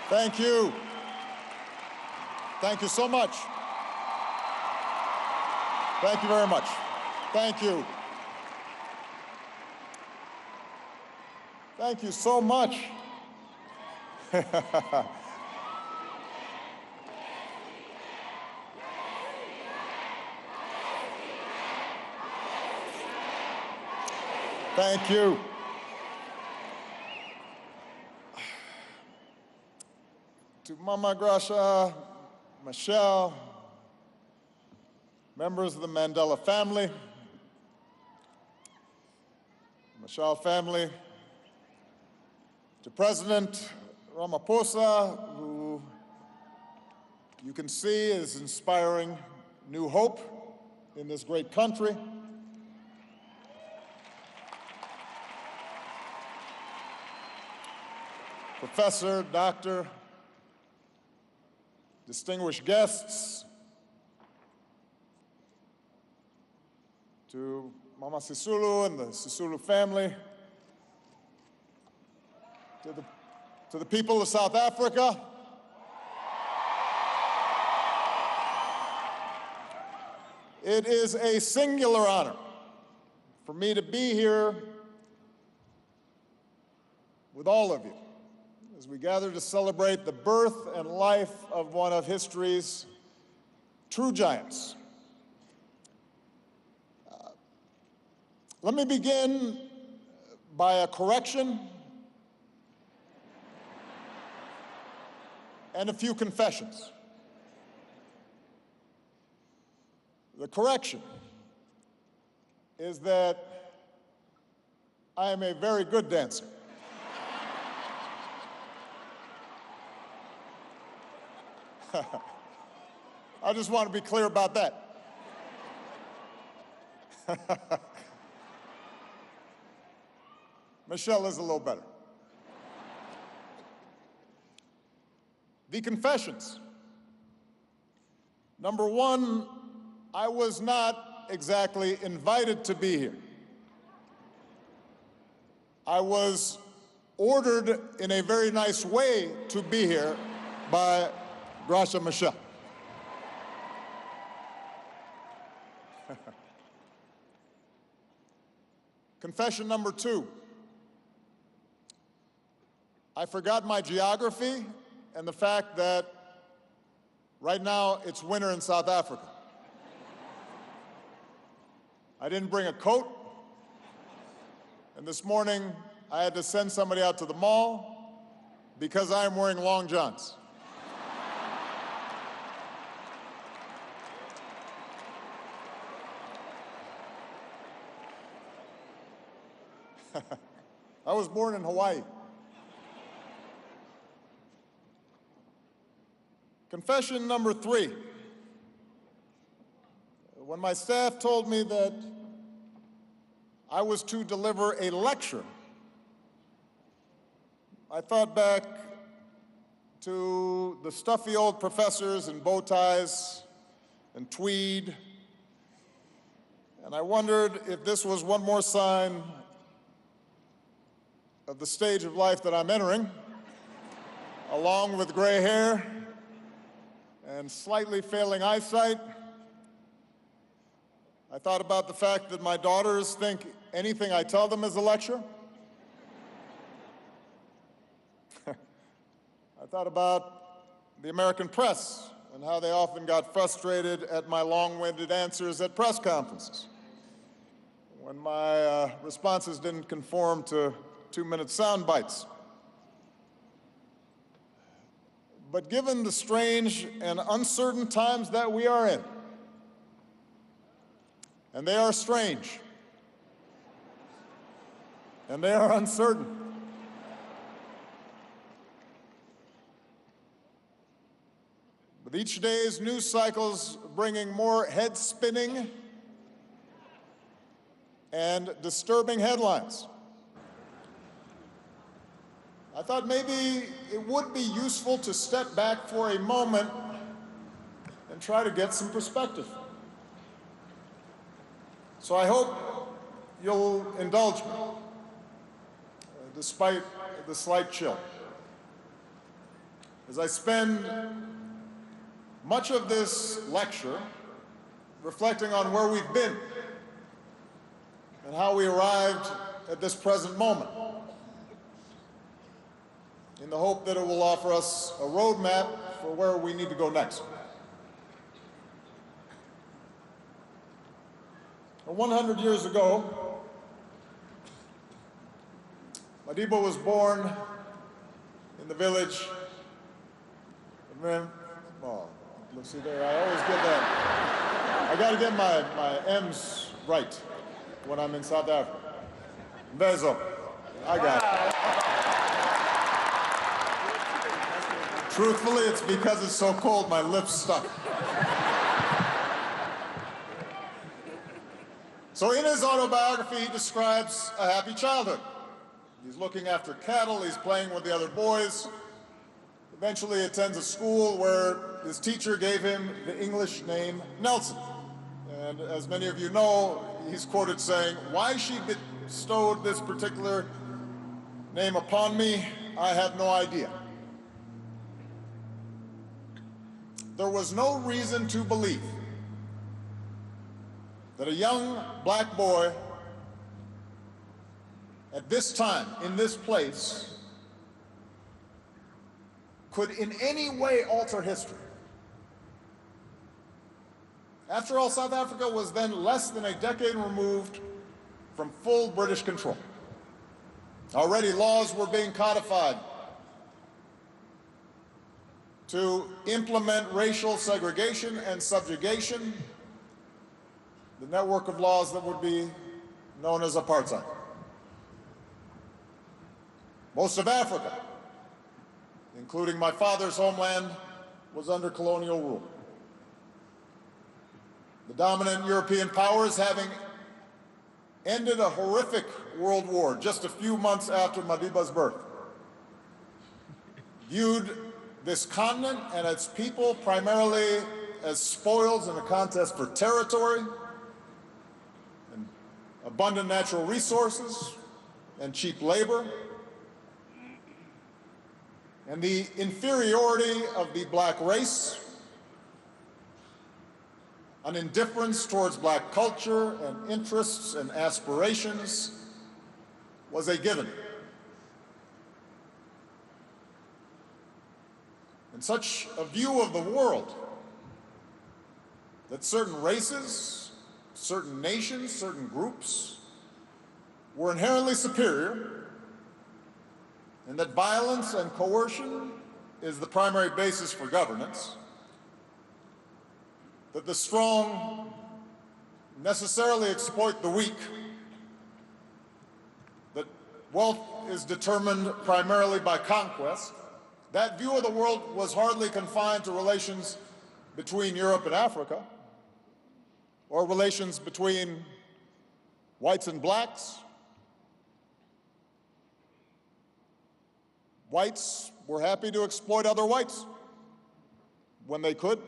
Thank you. Thank you so much. Thank you very much. Thank you. Thank you so much. Thank you. To Mama Gracia, Michelle, members of the Mandela family, Michelle family, to President Ramaphosa, who you can see is inspiring new hope in this great country. Professor, doctor, distinguished guests, to Mama Sisulu and the Sisulu family, to the people of South Africa, it is a singular honor for me to be here with all of you as we gather to celebrate the birth and life of one of history's true giants. Let me begin by a correction and a few confessions. The correction is that I am a very good dancer. I just want to be clear about that. Michelle is a little better. The confessions. Number one, I was not exactly invited to be here. I was ordered in a very nice way to be here by Gracia Michelle. Confession number two. I forgot my geography and the fact that right now it's winter in South Africa. I didn't bring a coat, and this morning I had to send somebody out to the mall because I am wearing long johns. I was born in Hawaii. Confession number three. When my staff told me that I was to deliver a lecture, I thought back to the stuffy old professors in bow ties and tweed, and I wondered if this was one more sign of the stage of life that I'm entering, along with gray hair and slightly failing eyesight. I thought about the fact that my daughters think anything I tell them is a lecture. I thought about the American press and how they often got frustrated at my long-winded answers at press conferences when my responses didn't conform to 2-minute sound bites. But given the strange and uncertain times that we are in, and they are strange, and they are uncertain, with each day's news cycles bringing more head-spinning and disturbing headlines, I thought maybe it would be useful to step back for a moment and try to get some perspective. So I hope you'll indulge me, despite the slight chill. as I spend much of this lecture reflecting on where we've been and how we arrived at this present moment, in the hope that it will offer us a roadmap for where we need to go next. 100 years ago, Madiba was born in the village of let's see there, I always get that. I gotta get my M's right when I'm in South Africa. Mvezo, I got it. Truthfully, it's because it's so cold, my lips stuck. So in his autobiography, he describes a happy childhood. He's looking after cattle, he's playing with the other boys. Eventually he attends a school where his teacher gave him the English name Nelson. And as many of you know, he's quoted saying, "Why she bestowed this particular name upon me, I have no idea. There was no reason to believe that a young black boy at this time, in this place, could in any way alter history." After all, South Africa was then less than a decade removed from full British control. Already laws were being codified to implement racial segregation and subjugation, the network of laws that would be known as apartheid. Most of Africa, including my father's homeland, was under colonial rule. The dominant European powers, having ended a horrific world war just a few months after Madiba's birth, viewed this continent and its people primarily as spoils in a contest for territory and abundant natural resources and cheap labor, and the inferiority of the black race, an indifference towards black culture and interests and aspirations was a given. And such a view of the world, that certain races, certain nations, certain groups were inherently superior, and that violence and coercion is the primary basis for governance, that the strong necessarily exploit the weak, that wealth is determined primarily by conquest. That view of the world was hardly confined to relations between Europe and Africa, or relations between whites and blacks. Whites were happy to exploit other whites when they could.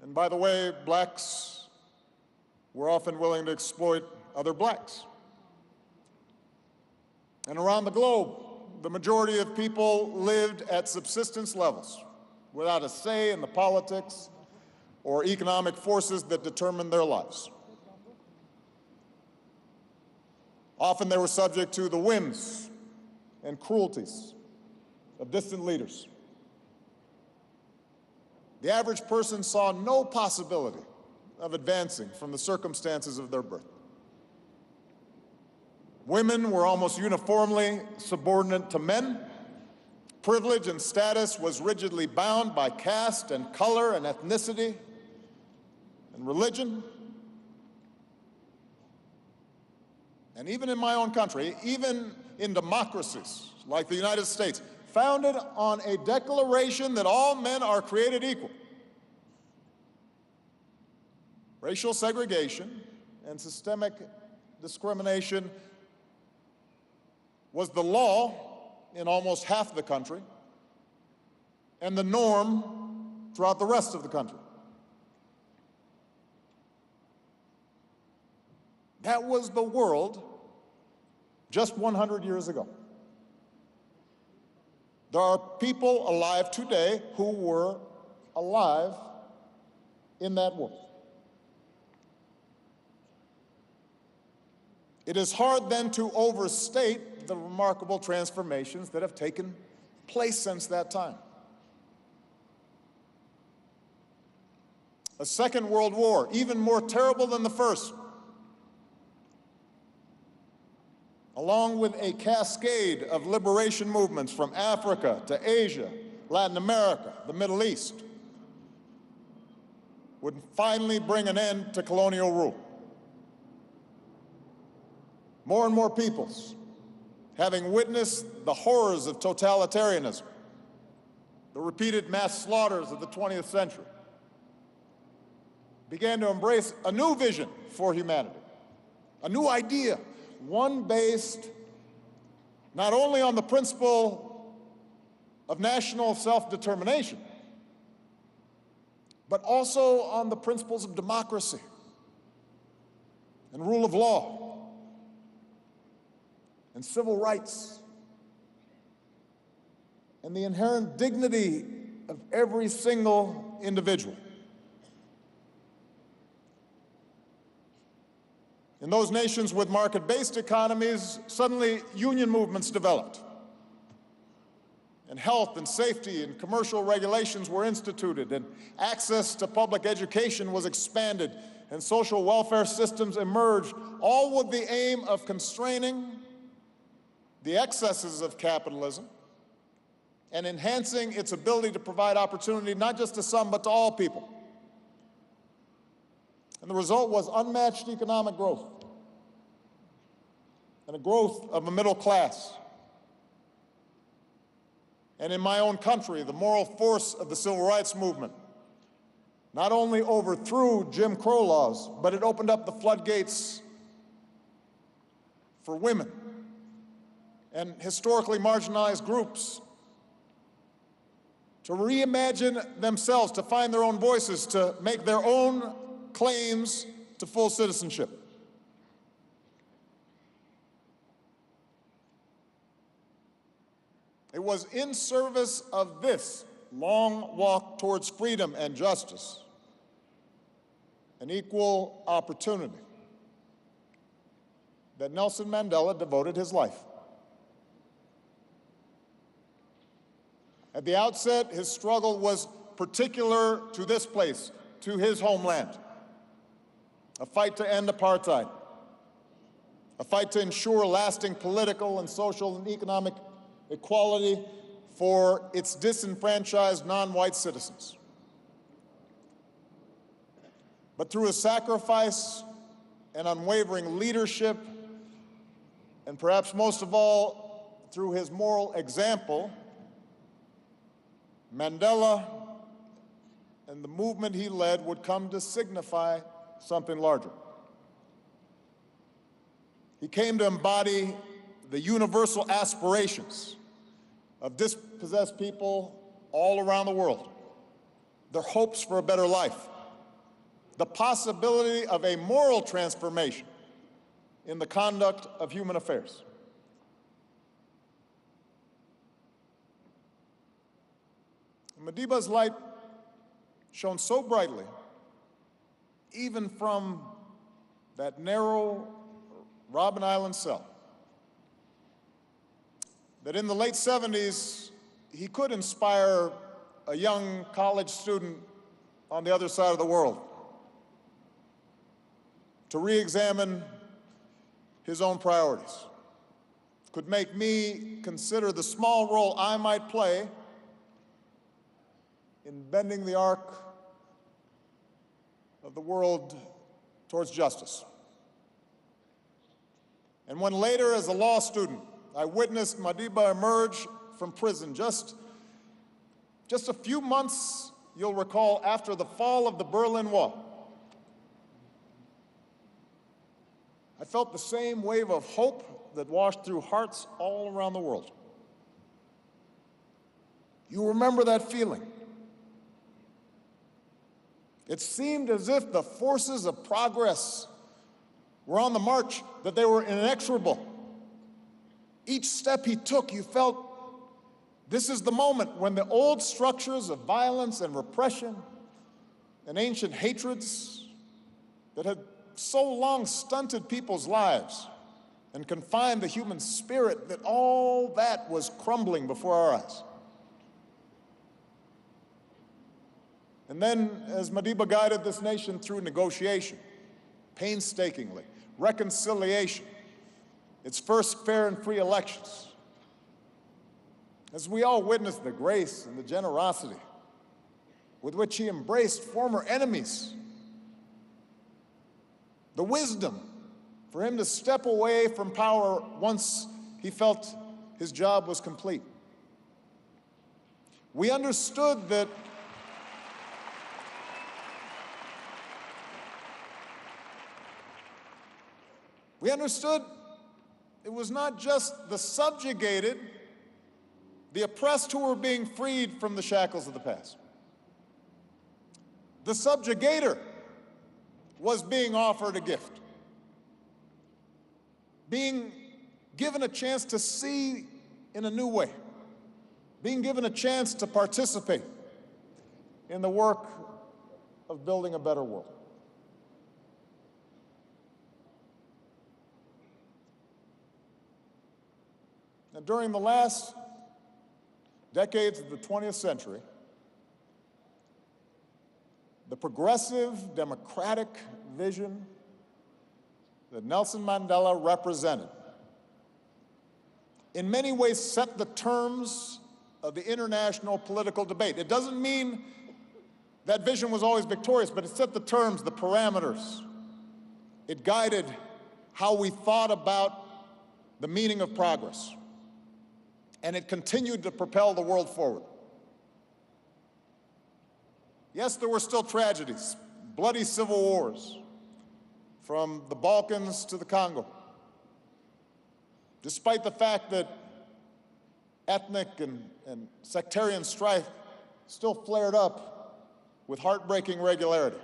And by the way, blacks were often willing to exploit other blacks. And around the globe, the majority of people lived at subsistence levels, without a say in the politics or economic forces that determined their lives. Often they were subject to the whims and cruelties of distant leaders. The average person saw no possibility of advancing from the circumstances of their birth. Women were almost uniformly subordinate to men. Privilege and status was rigidly bound by caste and color and ethnicity and religion. And even in my own country, even in democracies like the United States, founded on a declaration that all men are created equal, racial segregation and systemic discrimination was the law in almost half the country and the norm throughout the rest of the country. That was the world just 100 years ago. There are people alive today who were alive in that war. It is hard then to overstate the remarkable transformations that have taken place since that time. A second world war, even more terrible than the first, along with a cascade of liberation movements from Africa to Asia, Latin America, the Middle East, would finally bring an end to colonial rule. More and more peoples, having witnessed the horrors of totalitarianism, the repeated mass slaughters of the 20th century, began to embrace a new vision for humanity, a new idea, one based not only on the principle of national self-determination, but also on the principles of democracy and rule of law and civil rights and the inherent dignity of every single individual. In those nations with market-based economies, suddenly union movements developed, and health and safety and commercial regulations were instituted, and access to public education was expanded, and social welfare systems emerged, all with the aim of constraining the excesses of capitalism and enhancing its ability to provide opportunity not just to some, but to all people. And the result was unmatched economic growth and a growth of a middle class. And in my own country, the moral force of the civil rights movement not only overthrew Jim Crow laws, but it opened up the floodgates for women and historically marginalized groups to reimagine themselves, to find their own voices, to make their own claims to full citizenship. It was in service of this long walk towards freedom and justice and equal opportunity that Nelson Mandela devoted his life. At the outset, his struggle was particular to this place, to his homeland. A fight to end apartheid, a fight to ensure lasting political and social and economic equality for its disenfranchised non-white citizens. But through his sacrifice and unwavering leadership, and perhaps most of all through his moral example, Mandela and the movement he led would come to signify something larger. He came to embody the universal aspirations of dispossessed people all around the world, their hopes for a better life, the possibility of a moral transformation in the conduct of human affairs. Madiba's light shone so brightly, even from that narrow Robben Island cell, that in the late 70s, he could inspire a young college student on the other side of the world to re-examine his own priorities, could make me consider the small role I might play in bending the arc of the world towards justice. And when later, as a law student, I witnessed Madiba emerge from prison just a few months, you'll recall, after the fall of the Berlin Wall, I felt the same wave of hope that washed through hearts all around the world. You remember that feeling? It seemed as if the forces of progress were on the march, that they were inexorable. Each step he took, you felt This is the moment when the old structures of violence and repression and ancient hatreds that had so long stunted people's lives and confined the human spirit, that all that was crumbling before our eyes. And then, as Madiba guided this nation through negotiation, painstakingly, reconciliation, its first fair and free elections, as we all witnessed the grace and the generosity with which he embraced former enemies, the wisdom for him to step away from power once he felt his job was complete. We understood that it was not just the subjugated, the oppressed who were being freed from the shackles of the past. The subjugator was being offered a gift, being given a chance to see in a new way, being given a chance to participate in the work of building a better world. Now, during the last decades of the 20th century, the progressive democratic vision that Nelson Mandela represented in many ways set the terms of the international political debate. It doesn't mean that vision was always victorious, but it set the terms, the parameters. It guided how we thought about the meaning of progress. And it continued to propel the world forward. Yes, there were still tragedies, bloody civil wars, from the Balkans to the Congo. Despite the fact that ethnic and sectarian strife still flared up with heartbreaking regularity.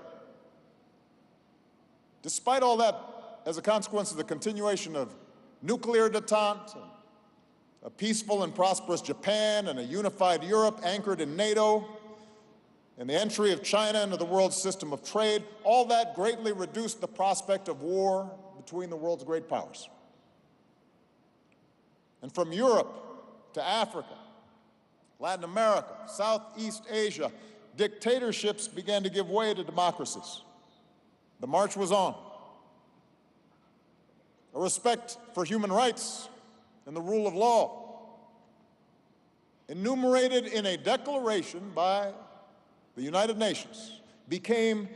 Despite all that, as a consequence of the continuation of nuclear detente, a peaceful and prosperous Japan and a unified Europe anchored in NATO, and the entry of China into the world's system of trade, all that greatly reduced the prospect of war between the world's great powers. And from Europe to Africa, Latin America, Southeast Asia, dictatorships began to give way to democracies. The march was on. A respect for human rights and the rule of law, enumerated in a declaration by the United Nations, became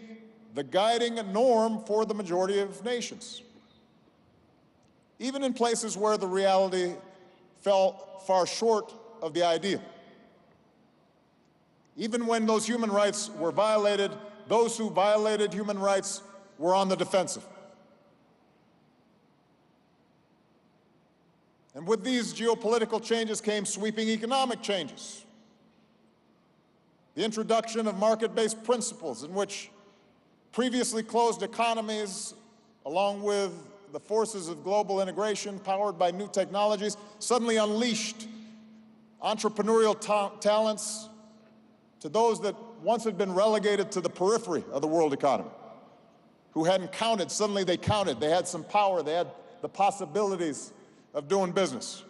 the guiding norm for the majority of nations, even in places where the reality fell far short of the ideal. Even when those human rights were violated, those who violated human rights were on the defensive. And with these geopolitical changes came sweeping economic changes. The introduction of market-based principles in which previously closed economies, along with the forces of global integration powered by new technologies, suddenly unleashed entrepreneurial talents to those that once had been relegated to the periphery of the world economy, who hadn't counted. Suddenly they counted. They had some power. They had the possibilities of doing business.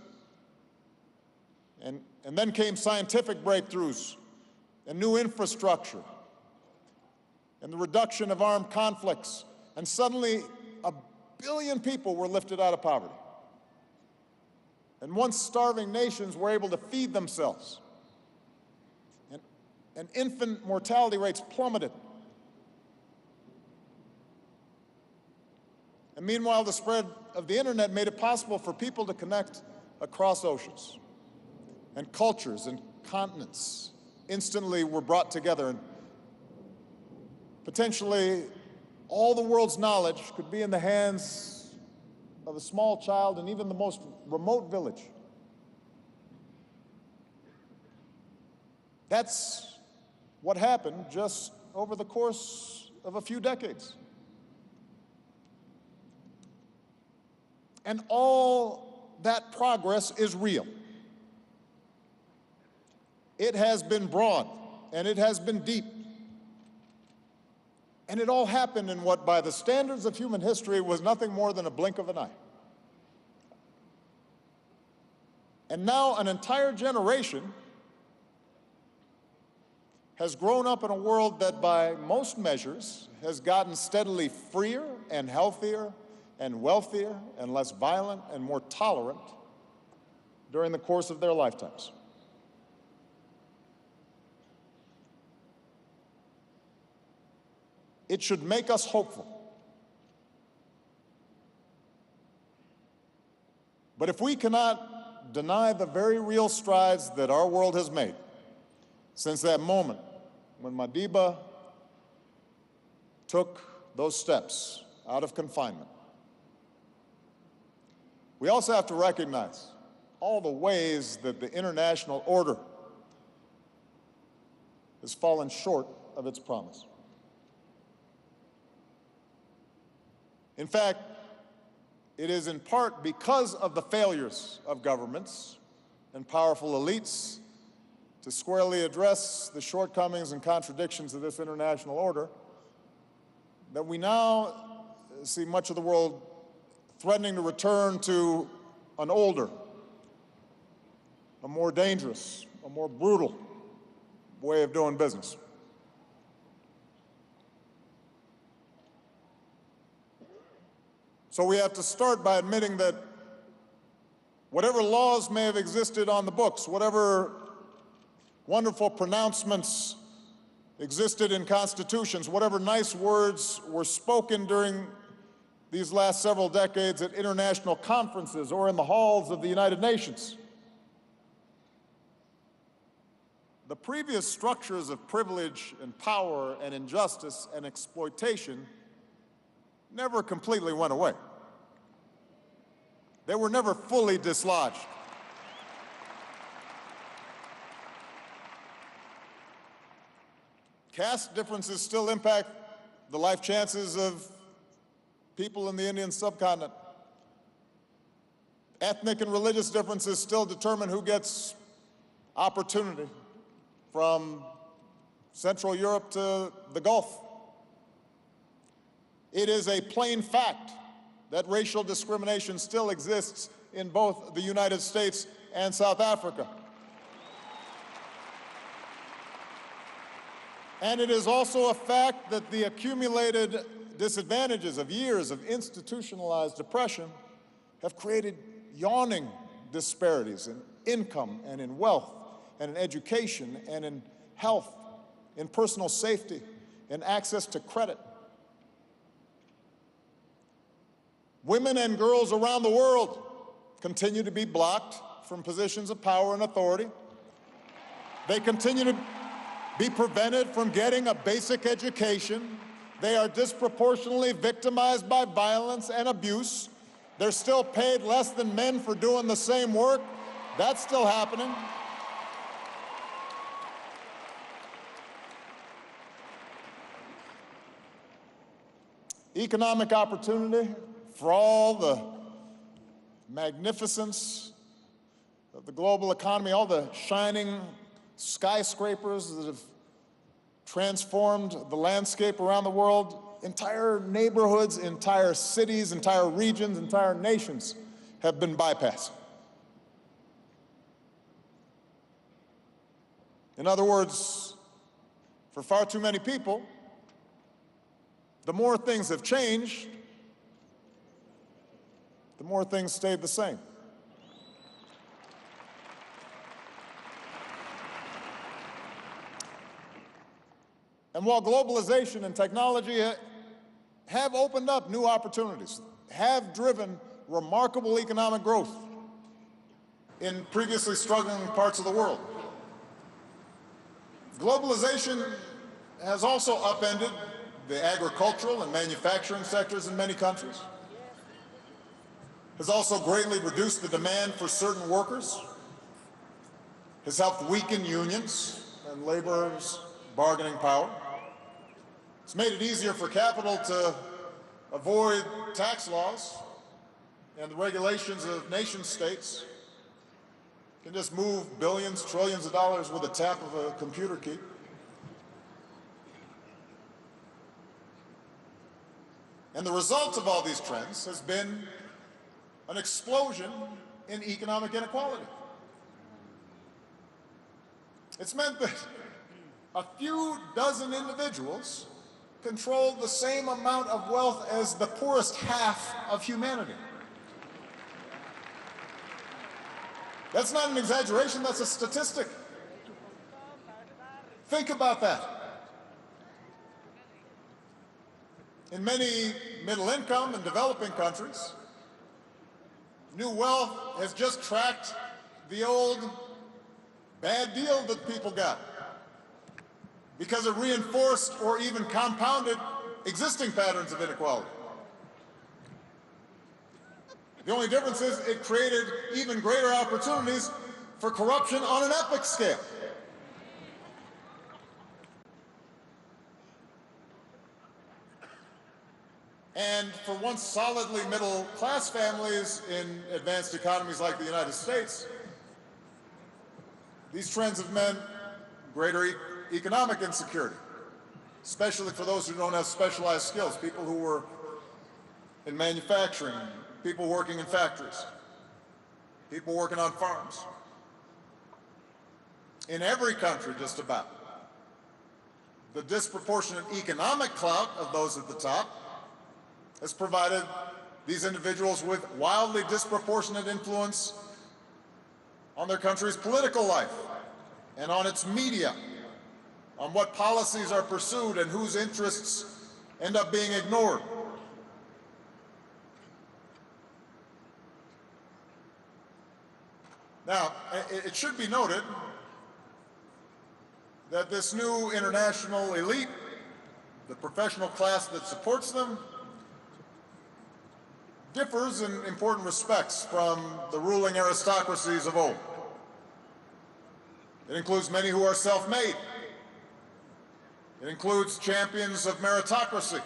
And then came scientific breakthroughs and new infrastructure and the reduction of armed conflicts. And suddenly, 1 billion people were lifted out of poverty. And once starving nations were able to feed themselves. And infant mortality rates plummeted. And meanwhile, the spread of the internet made it possible for people to connect across oceans. And cultures and continents instantly were brought together. And potentially, all the world's knowledge could be in the hands of a small child in even the most remote village. That's what happened just over the course of a few decades. And all that progress is real. It has been broad, and it has been deep. And it all happened in what, by the standards of human history, was nothing more than a blink of an eye. And now an entire generation has grown up in a world that, by most measures, has gotten steadily freer and healthier and wealthier and less violent and more tolerant during the course of their lifetimes. It should make us hopeful. But if we cannot deny the very real strides that our world has made since that moment when Madiba took those steps out of confinement, we also have to recognize all the ways that the international order has fallen short of its promise. In fact, it is in part because of the failures of governments and powerful elites to squarely address the shortcomings and contradictions of this international order that we now see much of the world threatening to return to an older, a more dangerous, a more brutal way of doing business. So we have to start by admitting that whatever laws may have existed on the books, whatever wonderful pronouncements existed in constitutions, whatever nice words were spoken during these last several decades at international conferences or in the halls of the United Nations, the previous structures of privilege and power and injustice and exploitation never completely went away. They were never fully dislodged. Caste differences still impact the life chances of people in the Indian subcontinent. Ethnic and religious differences still determine who gets opportunity, from Central Europe to the Gulf. It is a plain fact that racial discrimination still exists in both the United States and South Africa. And it is also a fact that the accumulated disadvantages of years of institutionalized oppression have created yawning disparities in income and in wealth and in education and in health, in personal safety, in access to credit. Women and girls around the world continue to be blocked from positions of power and authority. They continue to be prevented from getting a basic education. They are disproportionately victimized by violence and abuse. They're still paid less than men for doing the same work. That's still happening. Economic opportunity, for all the magnificence of the global economy, all the shining skyscrapers that have transformed the landscape around the world, entire neighborhoods, entire cities, entire regions, entire nations have been bypassed. In other words, for far too many people, the more things have changed, the more things stayed the same. And while globalization and technology have opened up new opportunities, have driven remarkable economic growth in previously struggling parts of the world, globalization has also upended the agricultural and manufacturing sectors in many countries, has also greatly reduced the demand for certain workers, has helped weaken unions and laborers' bargaining power. It's made it easier for capital to avoid tax laws and the regulations of nation states. can just move billions, trillions of dollars with a tap of a computer key. And the result of all these trends has been an explosion in economic inequality. It's meant that a few dozen individuals control the same amount of wealth as the poorest half of humanity. That's not an exaggeration, that's a statistic. Think about that. In many middle-income and developing countries, new wealth has just tracked the old bad deal that people got, because it reinforced or even compounded existing patterns of inequality. The only difference is it created even greater opportunities for corruption on an epic scale. And for once solidly middle-class families in advanced economies like the United States, these trends have meant greater economic insecurity, especially for those who don't have specialized skills, people who were in manufacturing, people working in factories, people working on farms. In every country, just about, the disproportionate economic clout of those at the top has provided these individuals with wildly disproportionate influence on their country's political life and on its media, on what policies are pursued and whose interests end up being ignored. Now, it should be noted that this new international elite, the professional class that supports them, differs in important respects from the ruling aristocracies of old. It includes many who are self-made. It includes champions of meritocracy.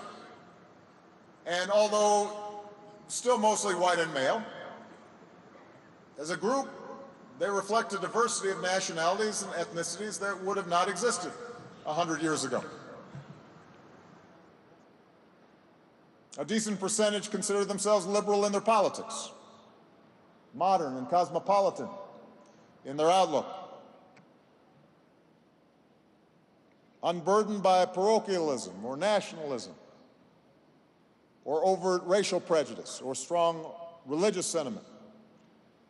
And although still mostly white and male, as a group, they reflect a diversity of nationalities and ethnicities that would have not existed 100 years ago. A decent percentage consider themselves liberal in their politics, modern and cosmopolitan in their outlook, unburdened by parochialism or nationalism, or overt racial prejudice or strong religious sentiment.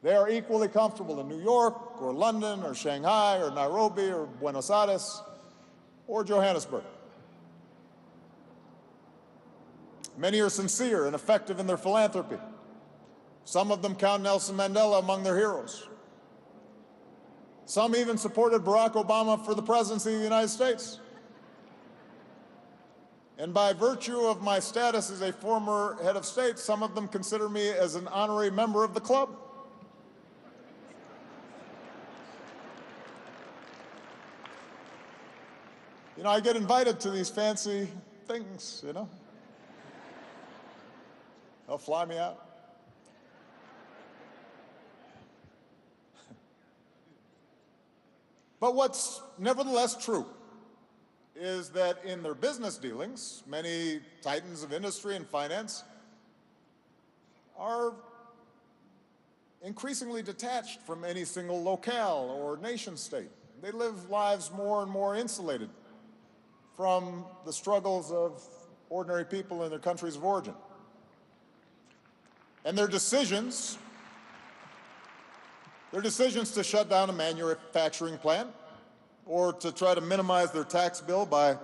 They are equally comfortable in New York or London or Shanghai or Nairobi or Buenos Aires or Johannesburg. Many are sincere and effective in their philanthropy. Some of them count Nelson Mandela among their heroes. Some even supported Barack Obama for the presidency of the United States. And by virtue of my status as a former head of state, some of them consider me as an honorary member of the club. You know, I get invited to these fancy things, you know. They'll fly me out. But what's nevertheless true is that in their business dealings, many titans of industry and finance are increasingly detached from any single locale or nation state. They live lives more and more insulated from the struggles of ordinary people in their countries of origin. And their decisions to shut down a manufacturing plant or to try to minimize their tax bill by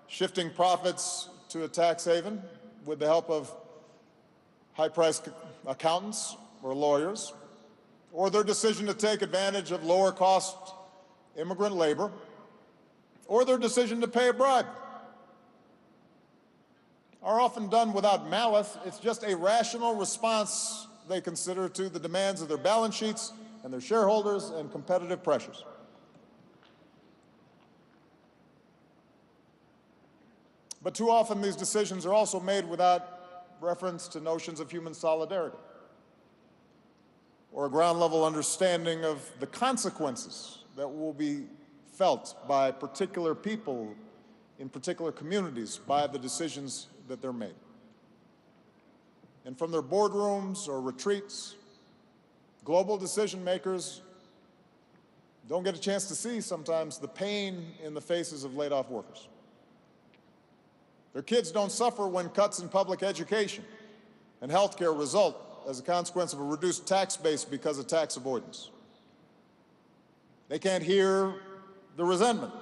shifting profits to a tax haven with the help of high-priced accountants or lawyers, or their decision to take advantage of lower-cost immigrant labor, or their decision to pay a bribe, are often done without malice. It's just a rational response they consider to the demands of their balance sheets and their shareholders and competitive pressures. But too often these decisions are also made without reference to notions of human solidarity or a ground-level understanding of the consequences that will be felt by particular people in particular communities by the decisions that they're made. And from their boardrooms or retreats, global decision makers don't get a chance to see sometimes the pain in the faces of laid-off workers. Their kids don't suffer when cuts in public education and health care result as a consequence of a reduced tax base because of tax avoidance. They can't hear the resentment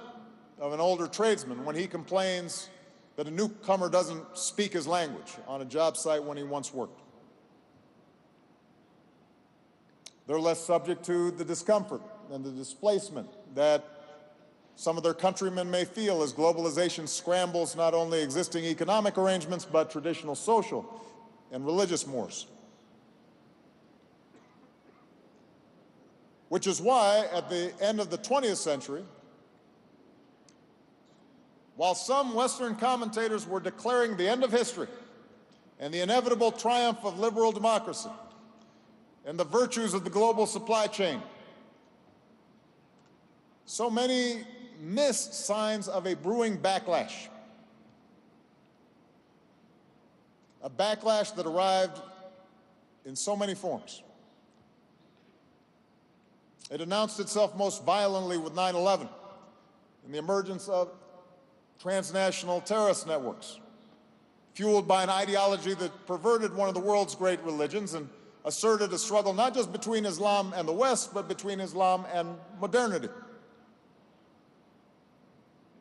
of an older tradesman when he complains that a newcomer doesn't speak his language on a job site when he once worked. They're less subject to the discomfort and the displacement that some of their countrymen may feel as globalization scrambles not only existing economic arrangements, but traditional social and religious mores. Which is why, at the end of the 20th century, while some Western commentators were declaring the end of history and the inevitable triumph of liberal democracy and the virtues of the global supply chain, so many missed signs of a brewing backlash. A backlash that arrived in so many forms. It announced itself most violently with 9/11 and the emergence of transnational terrorist networks, fueled by an ideology that perverted one of the world's great religions and asserted a struggle not just between Islam and the West, but between Islam and modernity.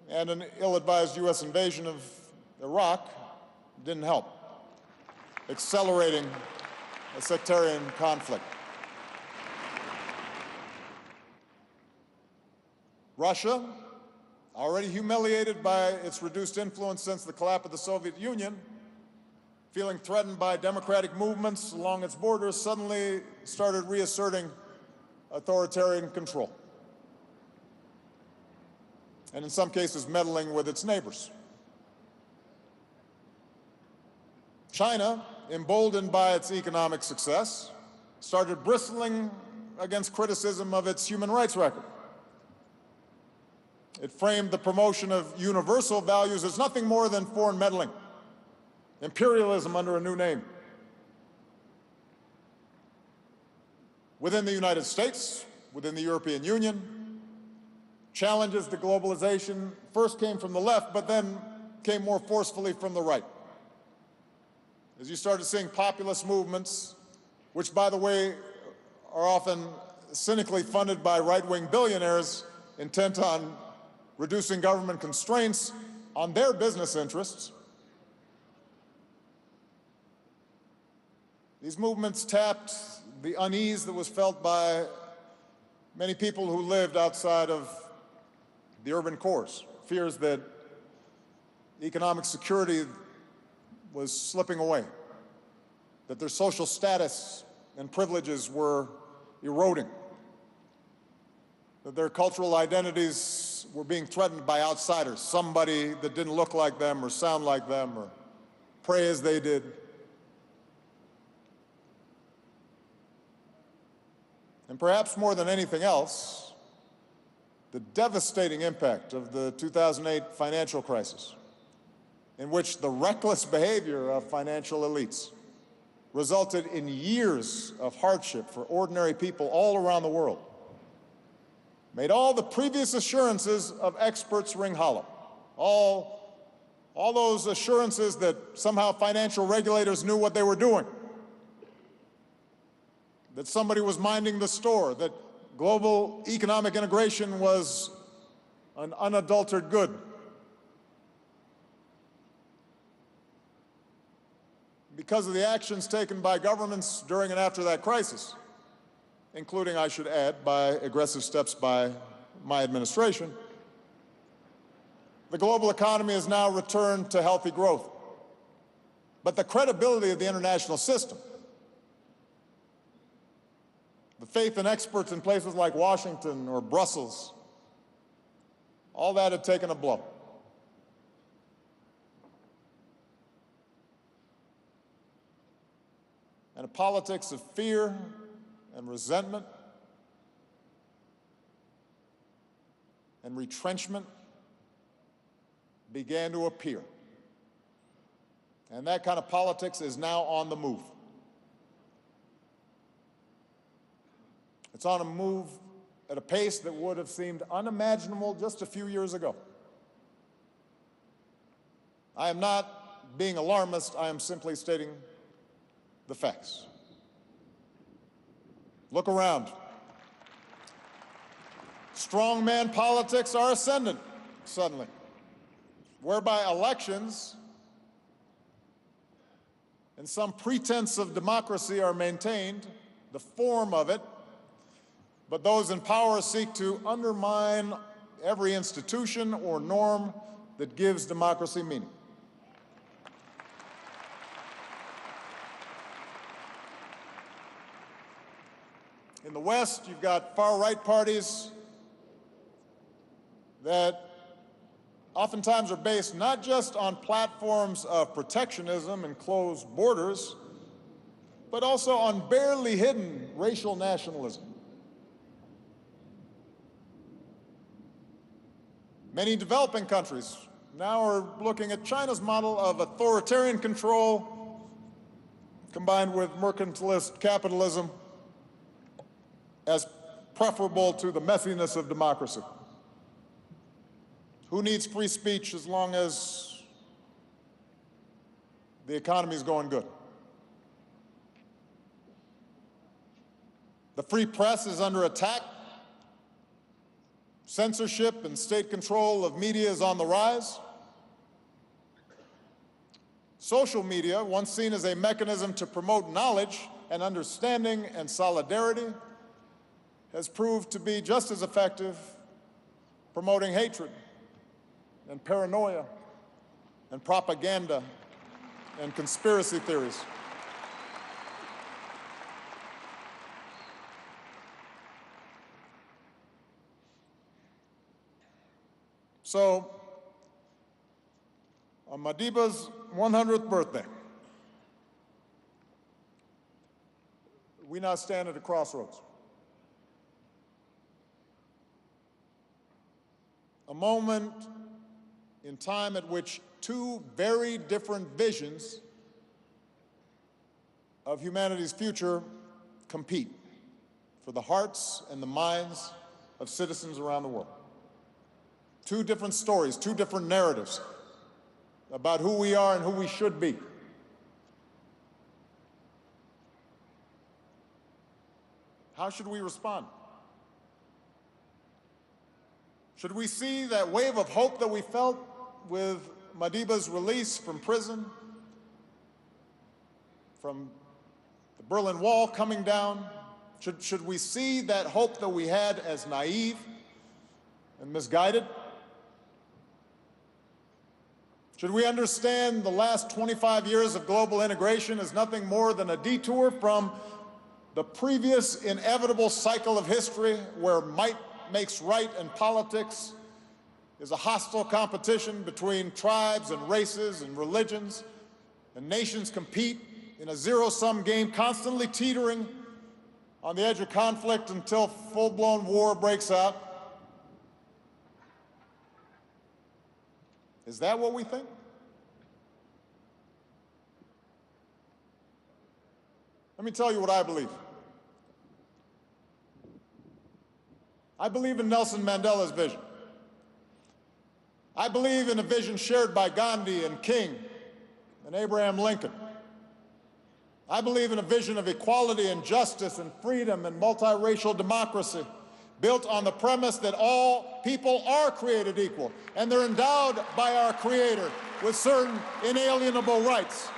And an ill-advised U.S. invasion of Iraq didn't help, accelerating a sectarian conflict. Russia, already humiliated by its reduced influence since the collapse of the Soviet Union, feeling threatened by democratic movements along its borders, suddenly started reasserting authoritarian control, and in some cases meddling with its neighbors. China, emboldened by its economic success, started bristling against criticism of its human rights record. It framed the promotion of universal values as nothing more than foreign meddling, imperialism under a new name. Within the United States, within the European Union, challenges to globalization first came from the left, but then came more forcefully from the right. As you started seeing populist movements, which, by the way, are often cynically funded by right-wing billionaires intent on reducing government constraints on their business interests. These movements tapped the unease that was felt by many people who lived outside of the urban cores, fears that economic security was slipping away, that their social status and privileges were eroding, that their cultural identities were being threatened by outsiders, somebody that didn't look like them or sound like them or pray as they did. And perhaps more than anything else, the devastating impact of the 2008 financial crisis, in which the reckless behavior of financial elites resulted in years of hardship for ordinary people all around the world, made all the previous assurances of experts ring hollow. All those assurances that somehow financial regulators knew what they were doing, that somebody was minding the store, that global economic integration was an unadulterated good. Because of the actions taken by governments during and after that crisis, including, I should add, by aggressive steps by my administration, the global economy has now returned to healthy growth. But the credibility of the international system, the faith in experts in places like Washington or Brussels, all that had taken a blow. And a politics of fear and resentment and retrenchment began to appear. And that kind of politics is now on the move. It's on a move at a pace that would have seemed unimaginable just a few years ago. I am not being alarmist, I am simply stating the facts. Look around. Strongman politics are ascendant, suddenly, whereby elections and some pretense of democracy are maintained, the form of it, but those in power seek to undermine every institution or norm that gives democracy meaning. In the West, you've got far-right parties that oftentimes are based not just on platforms of protectionism and closed borders, but also on barely hidden racial nationalism. Many developing countries now are looking at China's model of authoritarian control combined with mercantilist capitalism as preferable to the messiness of democracy. Who needs free speech as long as the economy is going good? The free press is under attack. Censorship and state control of media is on the rise. Social media, once seen as a mechanism to promote knowledge and understanding and solidarity, has proved to be just as effective promoting hatred and paranoia and propaganda and conspiracy theories. So, on Madiba's 100th birthday, we now stand at a crossroads. A moment in time at which two very different visions of humanity's future compete for the hearts and the minds of citizens around the world. Two different stories, two different narratives about who we are and who we should be. How should we respond? Should we see that wave of hope that we felt with Madiba's release from prison, from the Berlin Wall coming down? Should we see that hope that we had as naive and misguided? Should we understand the last 25 years of global integration as nothing more than a detour from the previous inevitable cycle of history where might makes right and politics is a hostile competition between tribes and races and religions, and nations compete in a zero-sum game, constantly teetering on the edge of conflict until full-blown war breaks out? Is that what we think? Let me tell you what I believe. I believe in Nelson Mandela's vision. I believe in a vision shared by Gandhi and King and Abraham Lincoln. I believe in a vision of equality and justice and freedom and multiracial democracy built on the premise that all people are created equal and they're endowed by our Creator with certain inalienable rights.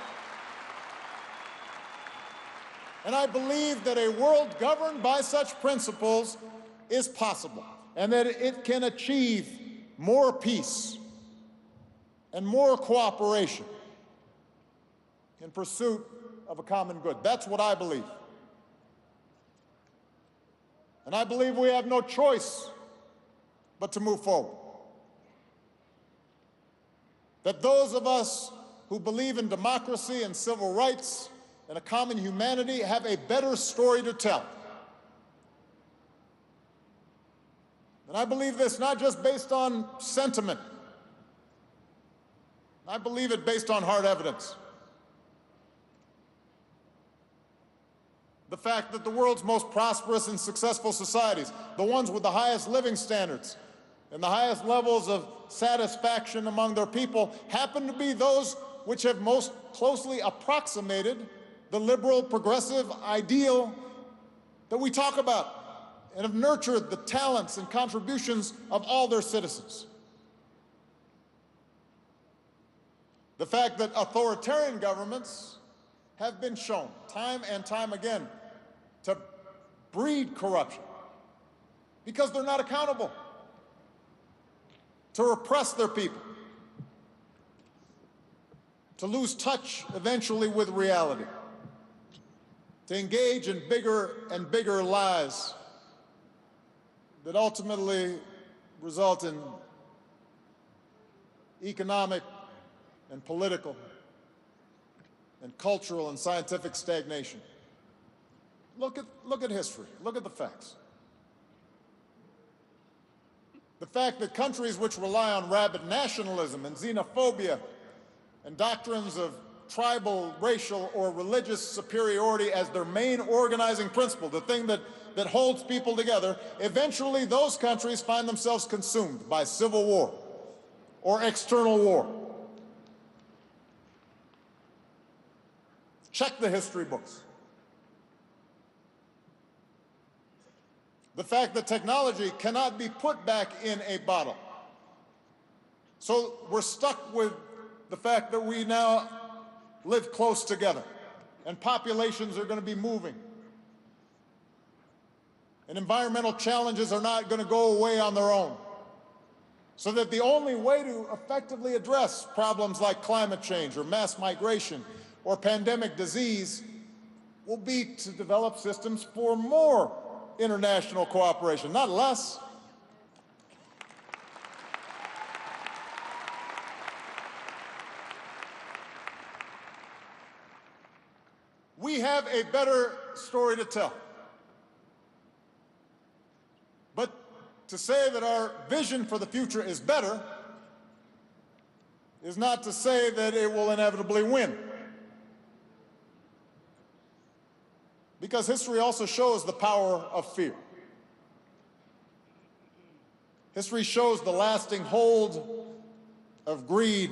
And I believe that a world governed by such principles is possible, and that it can achieve more peace and more cooperation in pursuit of a common good. That's what I believe. And I believe we have no choice but to move forward. That those of us who believe in democracy and civil rights and a common humanity have a better story to tell And I believe this not just based on sentiment. I believe it based on hard evidence. The fact that the world's most prosperous and successful societies, the ones with the highest living standards and the highest levels of satisfaction among their people, happen to be those which have most closely approximated the liberal progressive ideal that we talk about and have nurtured the talents and contributions of all their citizens. The fact that authoritarian governments have been shown time and time again to breed corruption because they're not accountable, to repress their people, to lose touch eventually with reality, to engage in bigger and bigger lies that ultimately result in economic and political and cultural and scientific stagnation. Look at history. Look at the facts. The fact that countries which rely on rabid nationalism and xenophobia and doctrines of tribal, racial, or religious superiority as their main organizing principle, the thing that holds people together, eventually those countries find themselves consumed by civil war or external war. Check the history books. The fact that technology cannot be put back in a bottle. So we're stuck with the fact that we now live close together and populations are going to be moving. And environmental challenges are not going to go away on their own. So that the only way to effectively address problems like climate change or mass migration or pandemic disease will be to develop systems for more international cooperation, not less. We have a better story to tell. But to say that our vision for the future is better is not to say that it will inevitably win. Because history also shows the power of fear. History shows the lasting hold of greed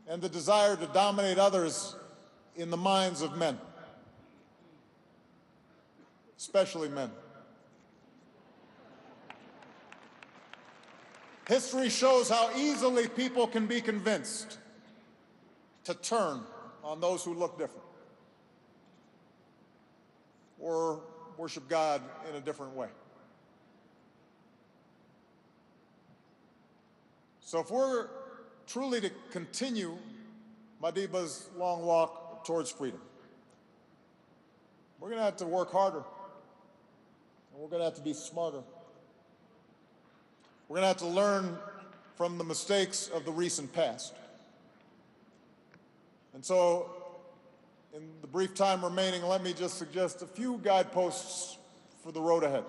and the desire to dominate others in the minds of men, especially men. History shows how easily people can be convinced to turn on those who look different or worship God in a different way. So if we're truly to continue Madiba's long walk towards freedom, we're going to have to work harder, and we're going to have to be smarter. We're going to have to learn from the mistakes of the recent past. And so, in the brief time remaining, let me just suggest a few guideposts for the road ahead.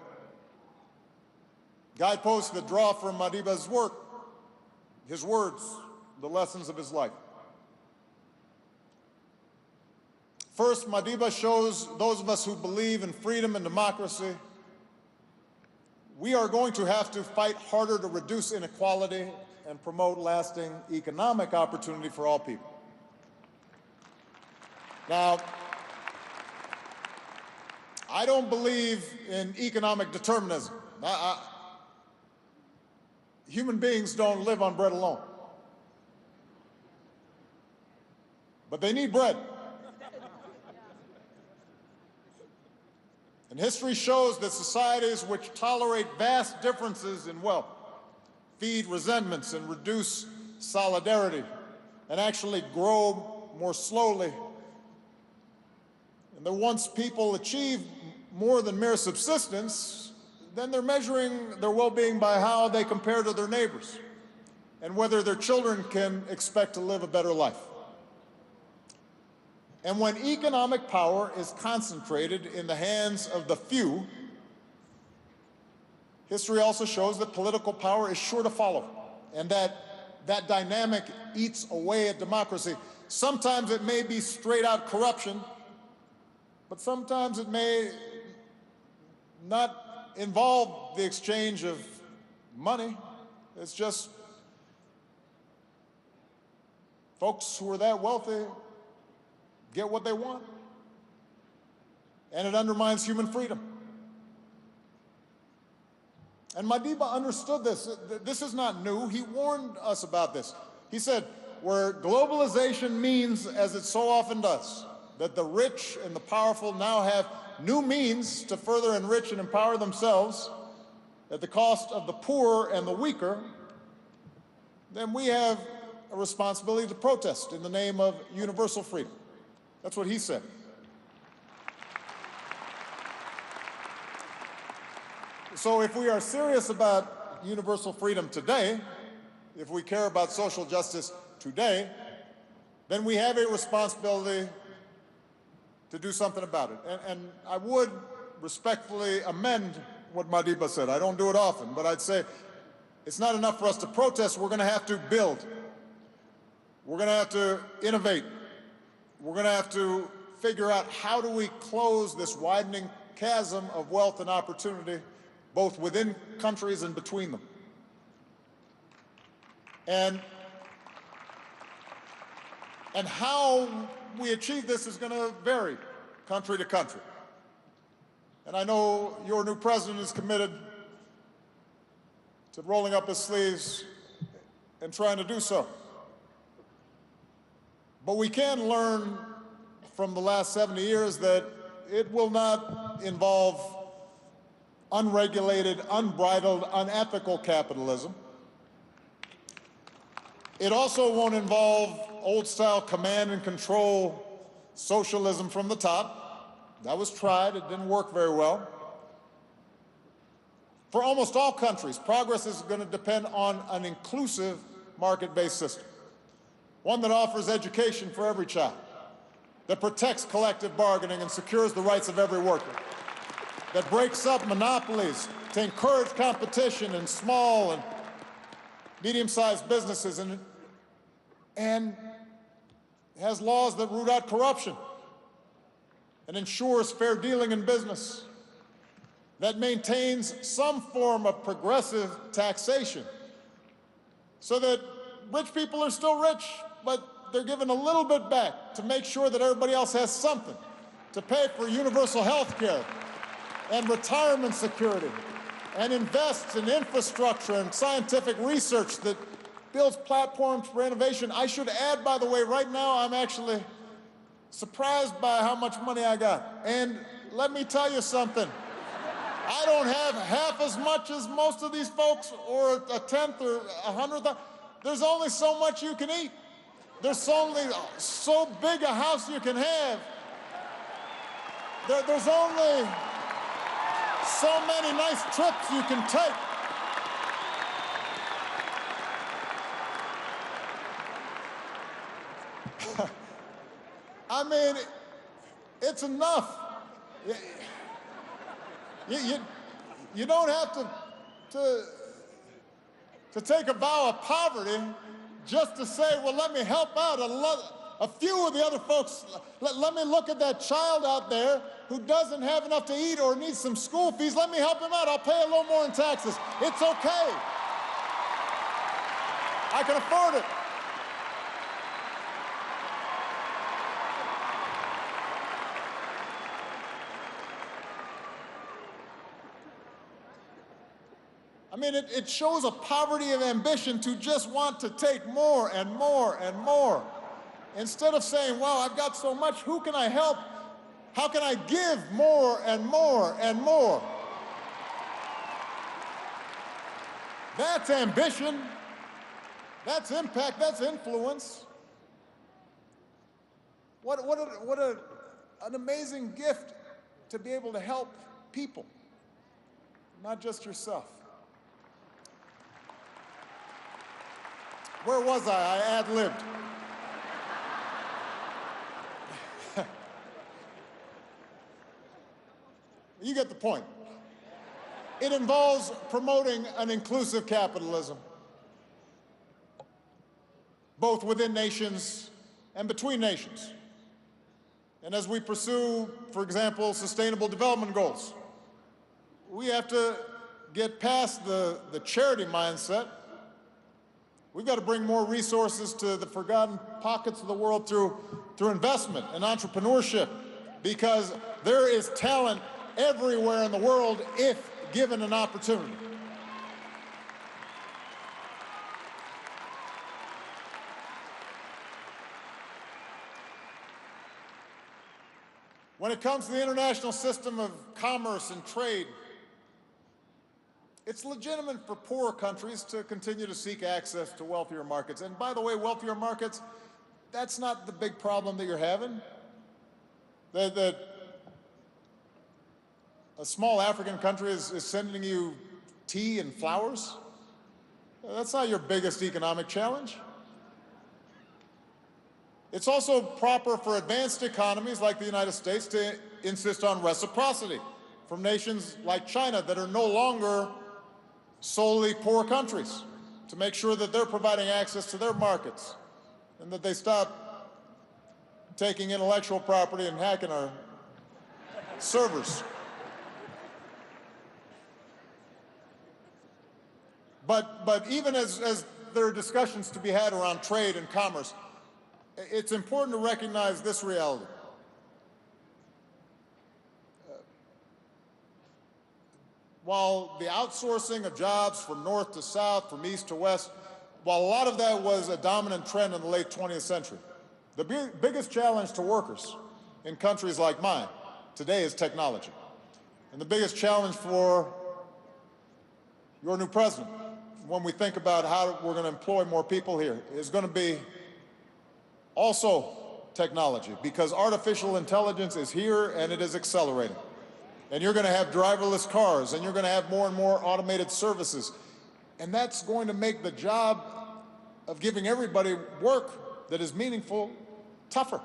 Guideposts that draw from Madiba's work, his words, the lessons of his life. First, Madiba shows those of us who believe in freedom and democracy, we are going to have to fight harder to reduce inequality and promote lasting economic opportunity for all people. Now, I don't believe in economic determinism. Human beings don't live on bread alone. But they need bread. And history shows that societies which tolerate vast differences in wealth feed resentments and reduce solidarity and actually grow more slowly. And that once people achieve more than mere subsistence, then they're measuring their well-being by how they compare to their neighbors and whether their children can expect to live a better life. And when economic power is concentrated in the hands of the few, History also shows that political power is sure to follow, and that dynamic eats away at democracy. Sometimes it may be straight-out corruption, but sometimes it may not involve the exchange of money. It's just folks who are that wealthy get what they want, and it undermines human freedom. And Madiba understood this. This is not new. He warned us about this. He said, where globalization means, as it so often does, that the rich and the powerful now have new means to further enrich and empower themselves at the cost of the poor and the weaker, then we have a responsibility to protest in the name of universal freedom. That's what he said. So if we are serious about universal freedom today, if we care about social justice today, then we have a responsibility to do something about it. And I would respectfully amend what Madiba said. I don't do it often, but I'd say it's not enough for us to protest. We're going to have to build. We're going to have to innovate. We're going to have to figure out how do we close this widening chasm of wealth and opportunity, both within countries and between them. And how we achieve this is going to vary country to country. And I know your new president is committed to rolling up his sleeves and trying to do so. But we can learn from the last 70 years that it will not involve unregulated, unbridled, unethical capitalism. It also won't involve old-style command and control socialism from the top. That was tried. It didn't work very well. For almost all countries, progress is going to depend on an inclusive market-based system, one that offers education for every child, that protects collective bargaining and secures the rights of every worker, that breaks up monopolies to encourage competition in small and medium-sized businesses, and has laws that root out corruption and ensures fair dealing in business, that maintains some form of progressive taxation so that rich people are still rich, but they're given a little bit back to make sure that everybody else has something to pay for universal health care and retirement security, and invests in infrastructure and scientific research that builds platforms for innovation. I should add, by the way, right now I'm actually surprised by how much money I got. And let me tell you something. I don't have half as much as most of these folks, or a tenth or 100th. There's only so much you can eat. There's only so big a house you can have. There's only so many nice trips you can take. I mean, it's enough. You don't have to take a vow of poverty just to say, well, let me help out a few of the other folks. Let me look at that child out there who doesn't have enough to eat or needs some school fees. Let me help him out. I'll pay a little more in taxes. It's okay. I can afford it. I mean, it shows a poverty of ambition to just want to take more and more and more. Instead of saying, wow, I've got so much, who can I help? How can I give more and more and more? That's ambition. That's impact. That's influence. What an amazing gift to be able to help people, not just yourself. Where was I? I ad-libbed. You get the point. It involves promoting an inclusive capitalism, both within nations and between nations. And as we pursue, for example, sustainable development goals, we have to get past the charity mindset. We've got to bring more resources to the forgotten pockets of the world through investment and entrepreneurship, because there is talent everywhere in the world if given an opportunity. When it comes to the international system of commerce and trade, it's legitimate for poorer countries to continue to seek access to wealthier markets. And by the way, wealthier markets, that's not the big problem that you're having. That a small African country is sending you tea and flowers. That's not your biggest economic challenge. It's also proper for advanced economies like the United States to insist on reciprocity from nations like China that are no longer solely poor countries, to make sure that they're providing access to their markets and that they stop taking intellectual property and hacking our servers. But even as there are discussions to be had around trade and commerce, it's important to recognize this reality. While the outsourcing of jobs from north to south, from east to west, while a lot of that was a dominant trend in the late 20th century, the biggest challenge to workers in countries like mine today is technology. And the biggest challenge for your new president, when we think about how we're going to employ more people here, is going to be also technology, because artificial intelligence is here and it is accelerating. And you're going to have driverless cars, and you're going to have more and more automated services. And that's going to make the job of giving everybody work that is meaningful tougher.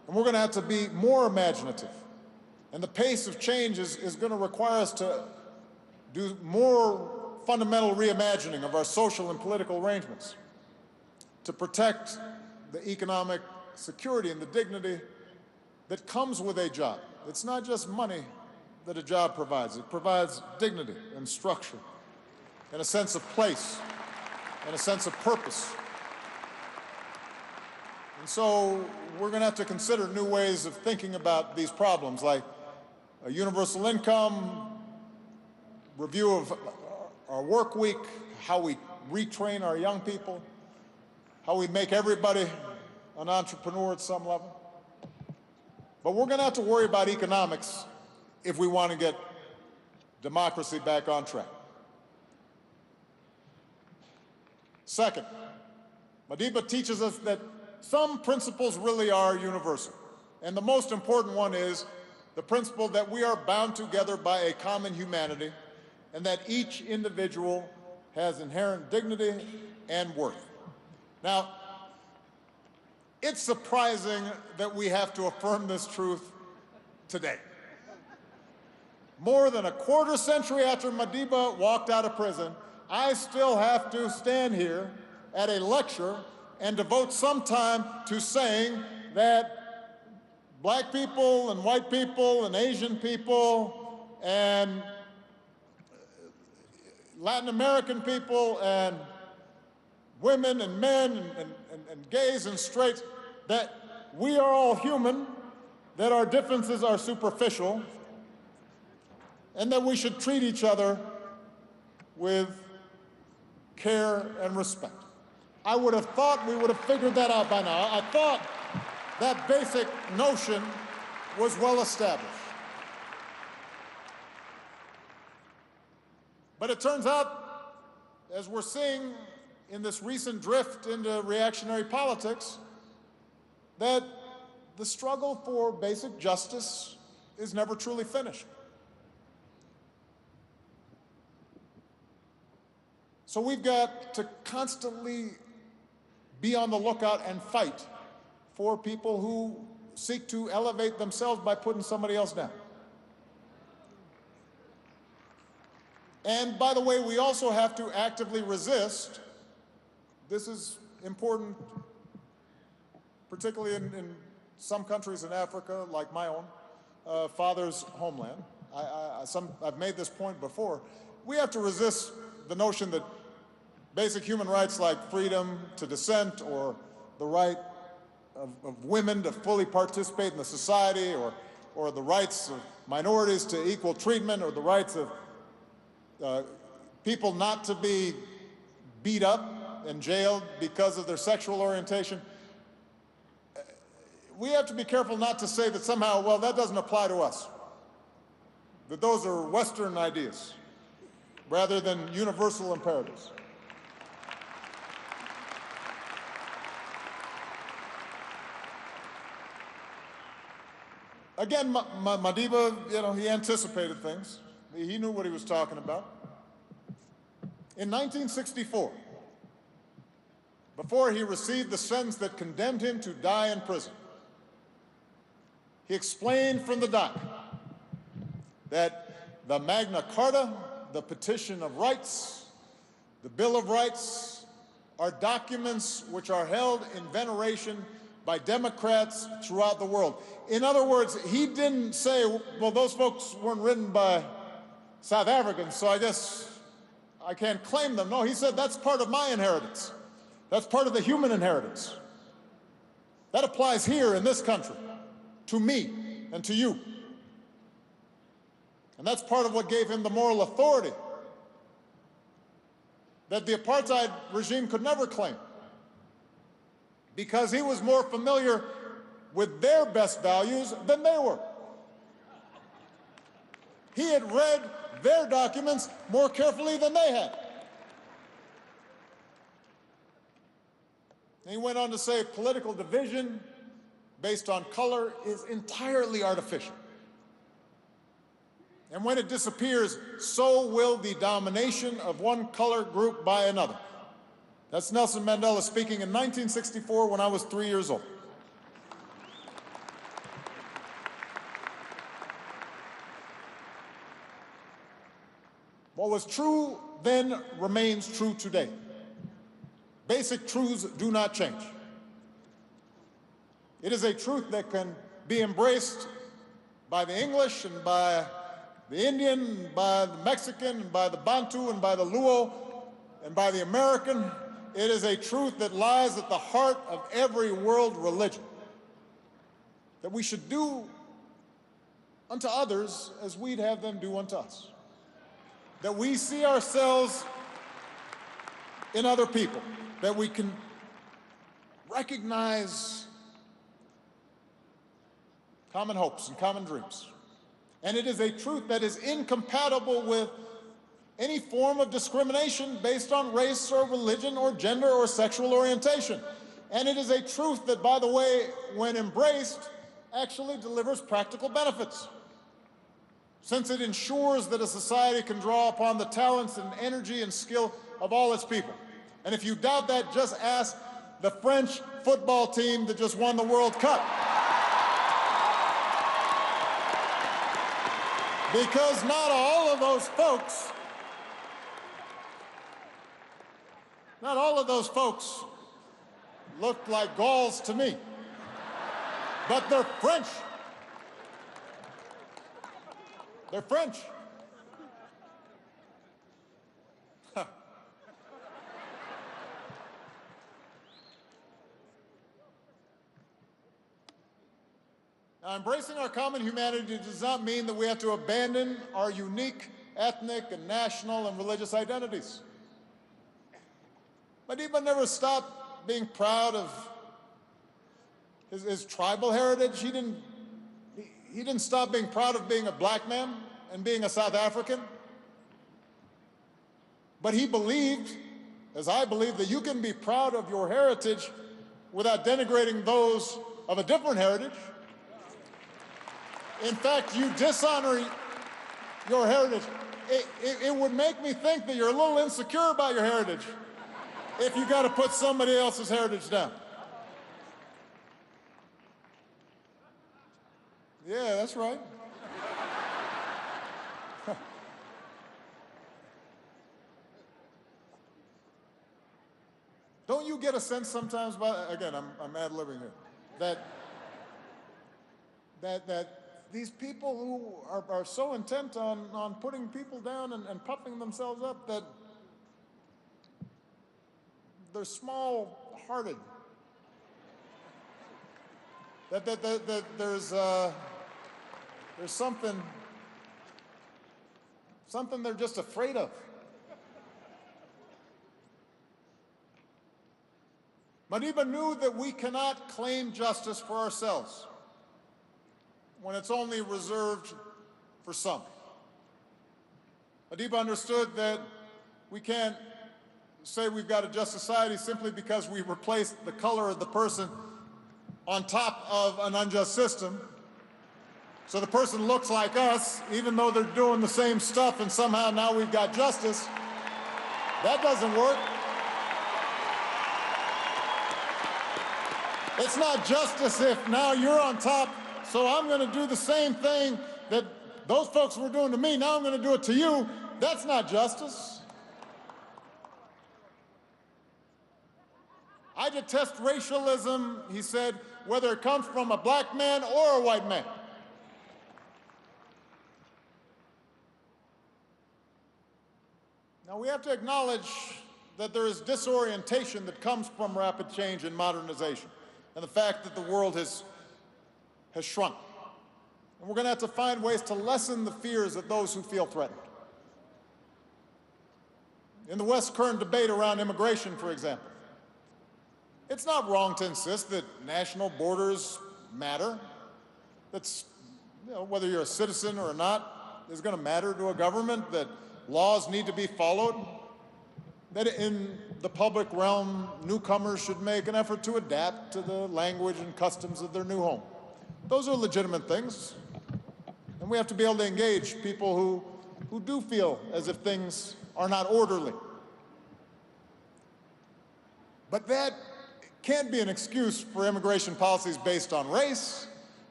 And we're going to have to be more imaginative. And the pace of change is going to require us to do more fundamental reimagining of our social and political arrangements to protect the economic security and the dignity that comes with a job. It's not just money that a job provides. It provides dignity and structure and a sense of place and a sense of purpose. And so we're going to have to consider new ways of thinking about these problems, like a universal income, review of our work week, how we retrain our young people, how we make everybody an entrepreneur at some level. But we're going to have to worry about economics if we want to get democracy back on track. Second, Madiba teaches us that some principles really are universal. And the most important one is the principle that we are bound together by a common humanity, and that each individual has inherent dignity and worth. Now, it's surprising that we have to affirm this truth today. More than a quarter century after Madiba walked out of prison, I still have to stand here at a lecture and devote some time to saying that black people and white people and Asian people and Latin American people and women and men and gays and straights, that we are all human, that our differences are superficial, and that we should treat each other with care and respect. I would have thought we would have figured that out by now. I thought that basic notion was well established. But it turns out, as we're seeing in this recent drift into reactionary politics, that the struggle for basic justice is never truly finished. So we've got to constantly be on the lookout and fight for people who seek to elevate themselves by putting somebody else down. And by the way, we also have to actively resist. This is important, particularly in some countries in Africa, like my own father's homeland. I've made this point before. We have to resist the notion that basic human rights like freedom to dissent or the right of women to fully participate in the society, or the rights of minorities to equal treatment, or the rights of people not to be beat up and jailed because of their sexual orientation. We have to be careful not to say that somehow, well, that doesn't apply to us, that those are Western ideas rather than universal imperatives. Again, Madiba, he anticipated things. He knew what he was talking about. In 1964, before he received the sentence that condemned him to die in prison, he explained from the dock that the Magna Carta, the Petition of Rights, the Bill of Rights are documents which are held in veneration by Democrats throughout the world. In other words, he didn't say, well, those folks weren't written by South Africans, so I guess I can't claim them. No, he said that's part of my inheritance. That's part of the human inheritance. That applies here in this country, to me and to you. And that's part of what gave him the moral authority that the apartheid regime could never claim, because he was more familiar with their best values than they were. He had read their documents more carefully than they had. And he went on to say political division based on color is entirely artificial. And when it disappears, so will the domination of one color group by another. That's Nelson Mandela speaking in 1964 when I was 3 years old. What was true then remains true today. Basic truths do not change. It is a truth that can be embraced by the English and by the Indian, and by the Mexican, and by the Bantu, and by the Luo, and by the American. It is a truth that lies at the heart of every world religion, that we should do unto others as we'd have them do unto us. That we see ourselves in other people, that we can recognize common hopes and common dreams. And it is a truth that is incompatible with any form of discrimination based on race or religion or gender or sexual orientation. And it is a truth that, by the way, when embraced, actually delivers practical benefits, since it ensures that a society can draw upon the talents and energy and skill of all its people. And if you doubt that, just ask the French football team that just won the World Cup. Because not all of those folks look like Gauls to me, but they're French. They're French. Now, embracing our common humanity does not mean that we have to abandon our unique ethnic and national and religious identities. Madiba never stopped being proud of his tribal heritage. He didn't stop being proud of being a black man and being a South African. But he believed, as I believe, that you can be proud of your heritage without denigrating those of a different heritage. In fact, you dishonor your heritage. It would make me think that you're a little insecure about your heritage if you got to put somebody else's heritage down. Yeah, that's right. Don't you get a sense sometimes, again, I'm ad-libbing here, that these people who are so intent on putting people down and puffing themselves up that they're small-hearted, that there's something they're just afraid of. Madiba knew that we cannot claim justice for ourselves when it's only reserved for some. Madiba understood that we can't say we've got a just society simply because we replace the color of the person on top of an unjust system. So the person looks like us, even though they're doing the same stuff, and somehow now we've got justice. That doesn't work. It's not justice if now you're on top, so I'm going to do the same thing that those folks were doing to me. Now I'm going to do it to you. That's not justice. I detest racialism, he said, whether it comes from a black man or a white man. Now, we have to acknowledge that there is disorientation that comes from rapid change and modernization, and the fact that the world has shrunk. And we're going to have to find ways to lessen the fears of those who feel threatened. In the West's current debate around immigration, for example, it's not wrong to insist that national borders matter. That's, whether you're a citizen or not, is going to matter to a government, that laws need to be followed, that in the public realm, newcomers should make an effort to adapt to the language and customs of their new home. Those are legitimate things, and we have to be able to engage people who do feel as if things are not orderly. But that can't be an excuse for immigration policies based on race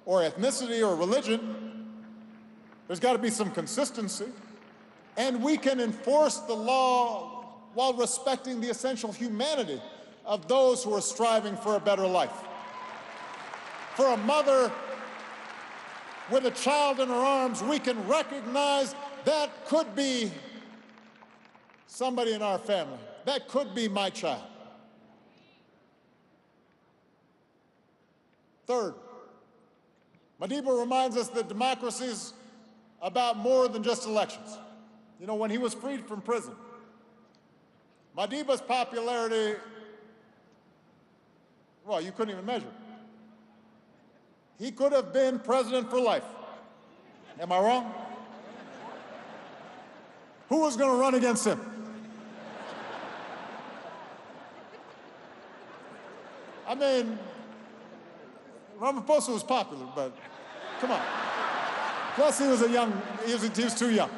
or ethnicity or religion. There's got to be some consistency. And we can enforce the law while respecting the essential humanity of those who are striving for a better life. For a mother with a child in her arms, we can recognize that could be somebody in our family. That could be my child. Third, Madiba reminds us that democracy is about more than just elections. You know, when he was freed from prison, Madiba's popularity, well, you couldn't even measure. He could have been president for life. Am I wrong? Who was going to run against him? I mean, Ramaphosa was popular, but come on. Plus, he was too young.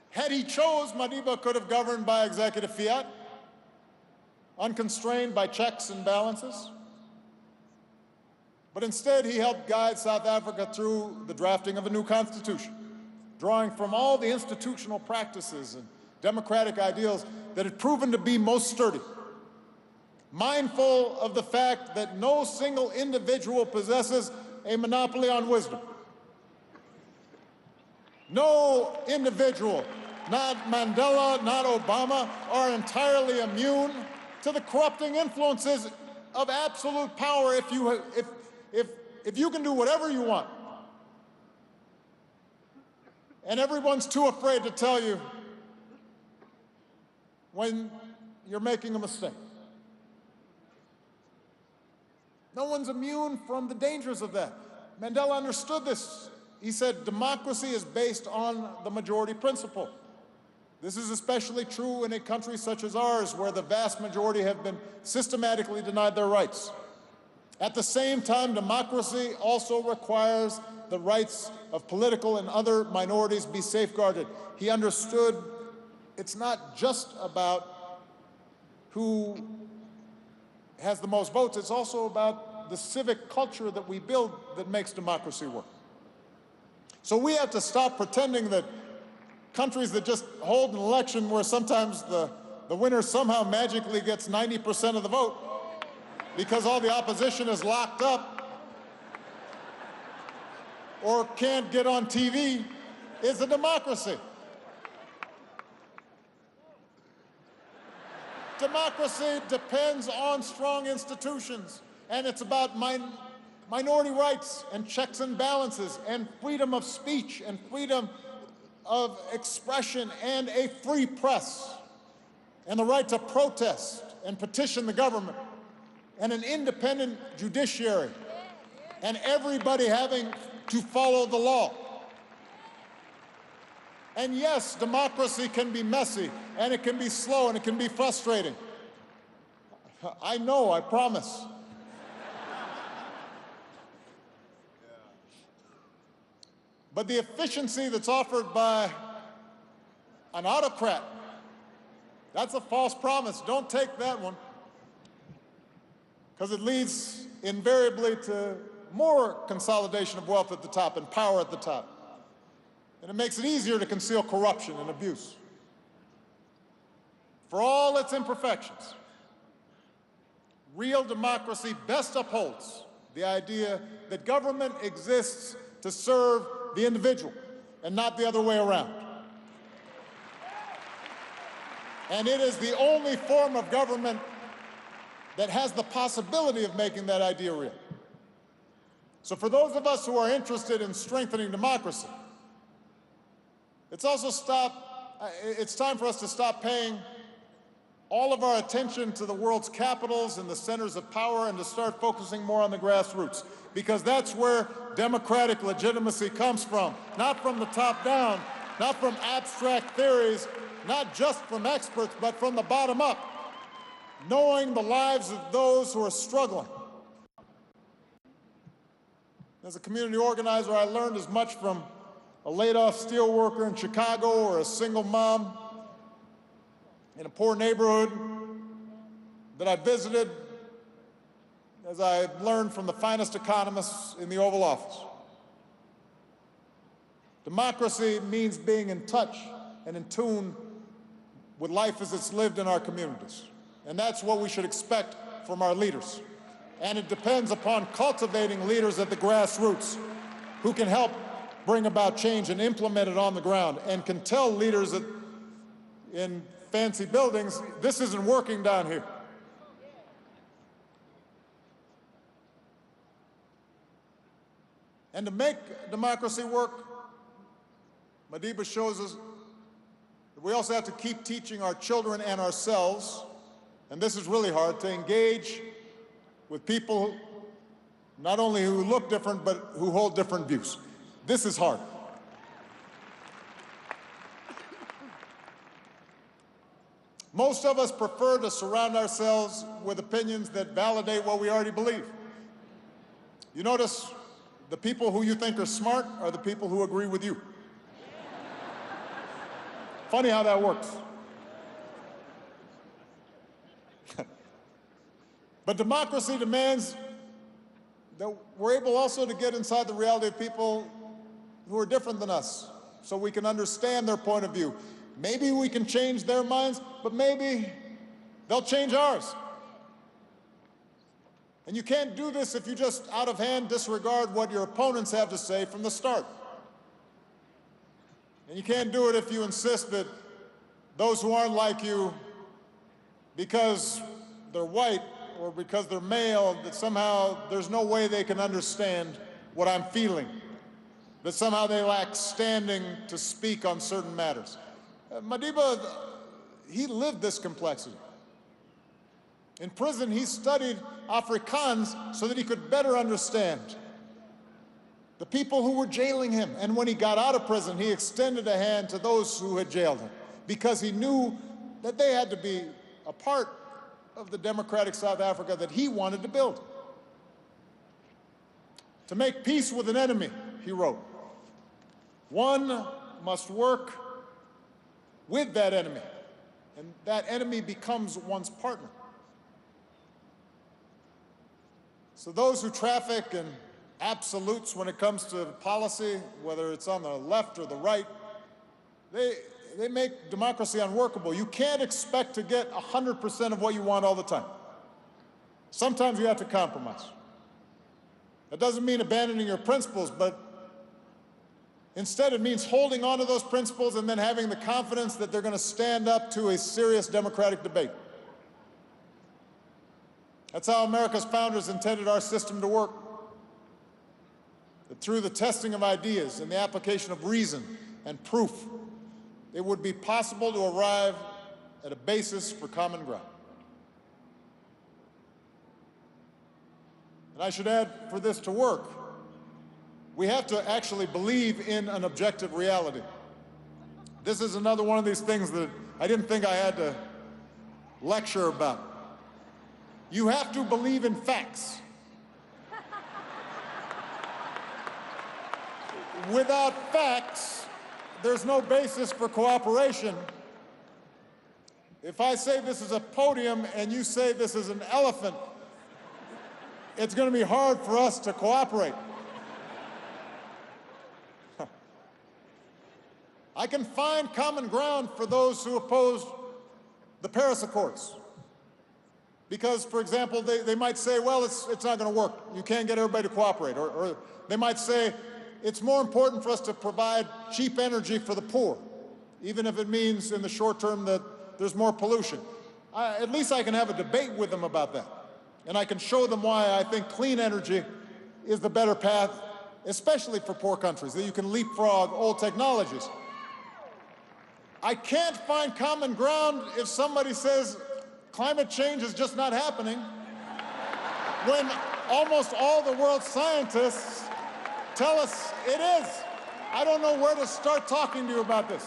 Had he chose, Madiba could have governed by executive fiat, unconstrained by checks and balances. But instead, he helped guide South Africa through the drafting of a new constitution, drawing from all the institutional practices and democratic ideals that had proven to be most sturdy, mindful of the fact that no single individual possesses a monopoly on wisdom. No individual, not Mandela, not Obama, are entirely immune to the corrupting influences of absolute power if you can do whatever you want. And everyone's too afraid to tell you when you're making a mistake. No one's immune from the dangers of that. Mandela understood this. He said, democracy is based on the majority principle. This is especially true in a country such as ours, where the vast majority have been systematically denied their rights. At the same time, democracy also requires the rights of political and other minorities be safeguarded. He understood it's not just about who has the most votes, it's also about the civic culture that we build that makes democracy work. So we have to stop pretending that countries that just hold an election where sometimes the winner somehow magically gets 90% of the vote because all the opposition is locked up or can't get on TV, is a democracy. Democracy depends on strong institutions, and it's about minority rights and checks and balances and freedom of speech and freedom of expression and a free press and the right to protest and petition the government and an independent judiciary and everybody having to follow the law. And yes, democracy can be messy, and it can be slow, and it can be frustrating. I know, I promise. But the efficiency that's offered by an autocrat, that's a false promise. Don't take that one, because it leads invariably to more consolidation of wealth at the top and power at the top. And it makes it easier to conceal corruption and abuse. For all its imperfections, real democracy best upholds the idea that government exists to serve the individual and not the other way around. And it is the only form of government that has the possibility of making that idea real. So for those of us who are interested in strengthening democracy, it's time for us to stop paying all of our attention to the world's capitals and the centers of power and to start focusing more on the grassroots, because that's where democratic legitimacy comes from, not from the top down, not from abstract theories, not just from experts, but from the bottom up, knowing the lives of those who are struggling. As a community organizer, I learned as much from a laid-off steel worker in Chicago or a single mom in a poor neighborhood that I visited as I learned from the finest economists in the Oval Office. Democracy means being in touch and in tune with life as it's lived in our communities. And that's what we should expect from our leaders. And it depends upon cultivating leaders at the grassroots who can help bring about change and implement it on the ground and can tell leaders in fancy buildings, this isn't working down here. And to make democracy work, Madiba shows us that we also have to keep teaching our children and ourselves, and this is really hard, to engage with people not only who look different, but who hold different views. This is hard. Most of us prefer to surround ourselves with opinions that validate what we already believe. You notice the people who you think are smart are the people who agree with you. Funny how that works. But democracy demands that we're able also to get inside the reality of people who are different than us, so we can understand their point of view. Maybe we can change their minds, but maybe they'll change ours. And you can't do this if you just out of hand disregard what your opponents have to say from the start. And you can't do it if you insist that those who aren't like you, because they're white or because they're male, that somehow there's no way they can understand what I'm feeling, that somehow they lack standing to speak on certain matters. Madiba, he lived this complexity. In prison, he studied Afrikaans so that he could better understand the people who were jailing him. And when he got out of prison, he extended a hand to those who had jailed him, because he knew that they had to be a part of the democratic South Africa that he wanted to build. To make peace with an enemy, he wrote, one must work with that enemy, and that enemy becomes one's partner. So those who traffic in absolutes when it comes to policy, whether it's on the left or the right, they make democracy unworkable. You can't expect to get 100% of what you want all the time. Sometimes you have to compromise. That doesn't mean abandoning your principles, but instead it means holding on to those principles and then having the confidence that they're going to stand up to a serious democratic debate. That's how America's founders intended our system to work. That through the testing of ideas and the application of reason and proof, it would be possible to arrive at a basis for common ground. And I should add, for this to work, we have to actually believe in an objective reality. This is another one of these things that I didn't think I had to lecture about. You have to believe in facts. Without facts, there's no basis for cooperation. If I say this is a podium and you say this is an elephant, it's going to be hard for us to cooperate. I can find common ground for those who oppose the Paris Accords. Because, for example, they might say, well, it's not going to work. You can't get everybody to cooperate. Or they might say, it's more important for us to provide cheap energy for the poor, even if it means in the short term that there's more pollution. At least I can have a debate with them about that. And I can show them why I think clean energy is the better path, especially for poor countries, that you can leapfrog old technologies. I can't find common ground if somebody says climate change is just not happening, when almost all the world's scientists tell us it is. I don't know where to start talking to you about this.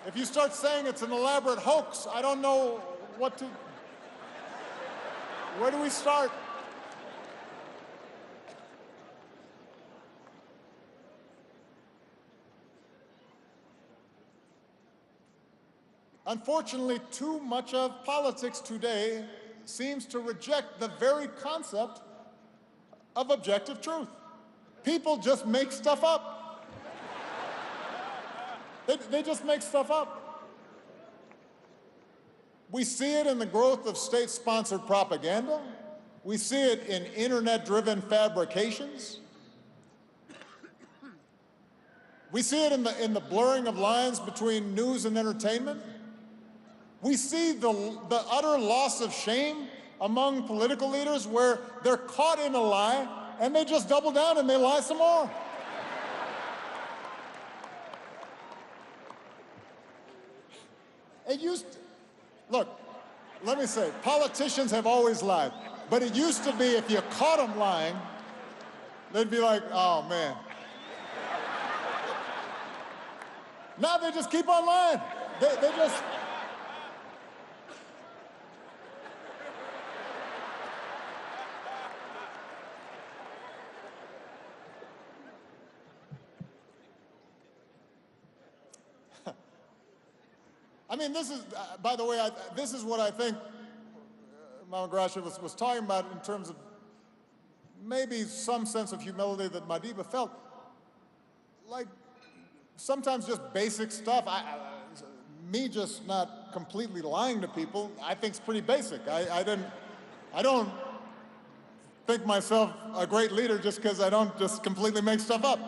If you start saying it's an elaborate hoax, I don't know what to... Where do we start? Unfortunately, too much of politics today seems to reject the very concept of objective truth. People just make stuff up. They just make stuff up. We see it in the growth of state-sponsored propaganda. We see it in internet-driven fabrications. We see it in the blurring of lines between news and entertainment. We see the utter loss of shame among political leaders where they're caught in a lie and they just double down and they lie some more. It used to, look, let me say, politicians have always lied, but it used to be if you caught them lying, they'd be like, oh man. Now they just keep on lying. They just... I mean, this is, by the way, this is what I think Mama Gracia was talking about in terms of maybe some sense of humility that Madiba felt. Like, sometimes just basic stuff. Me just not completely lying to people, I think is pretty basic. I don't think myself a great leader just because I don't just completely make stuff up.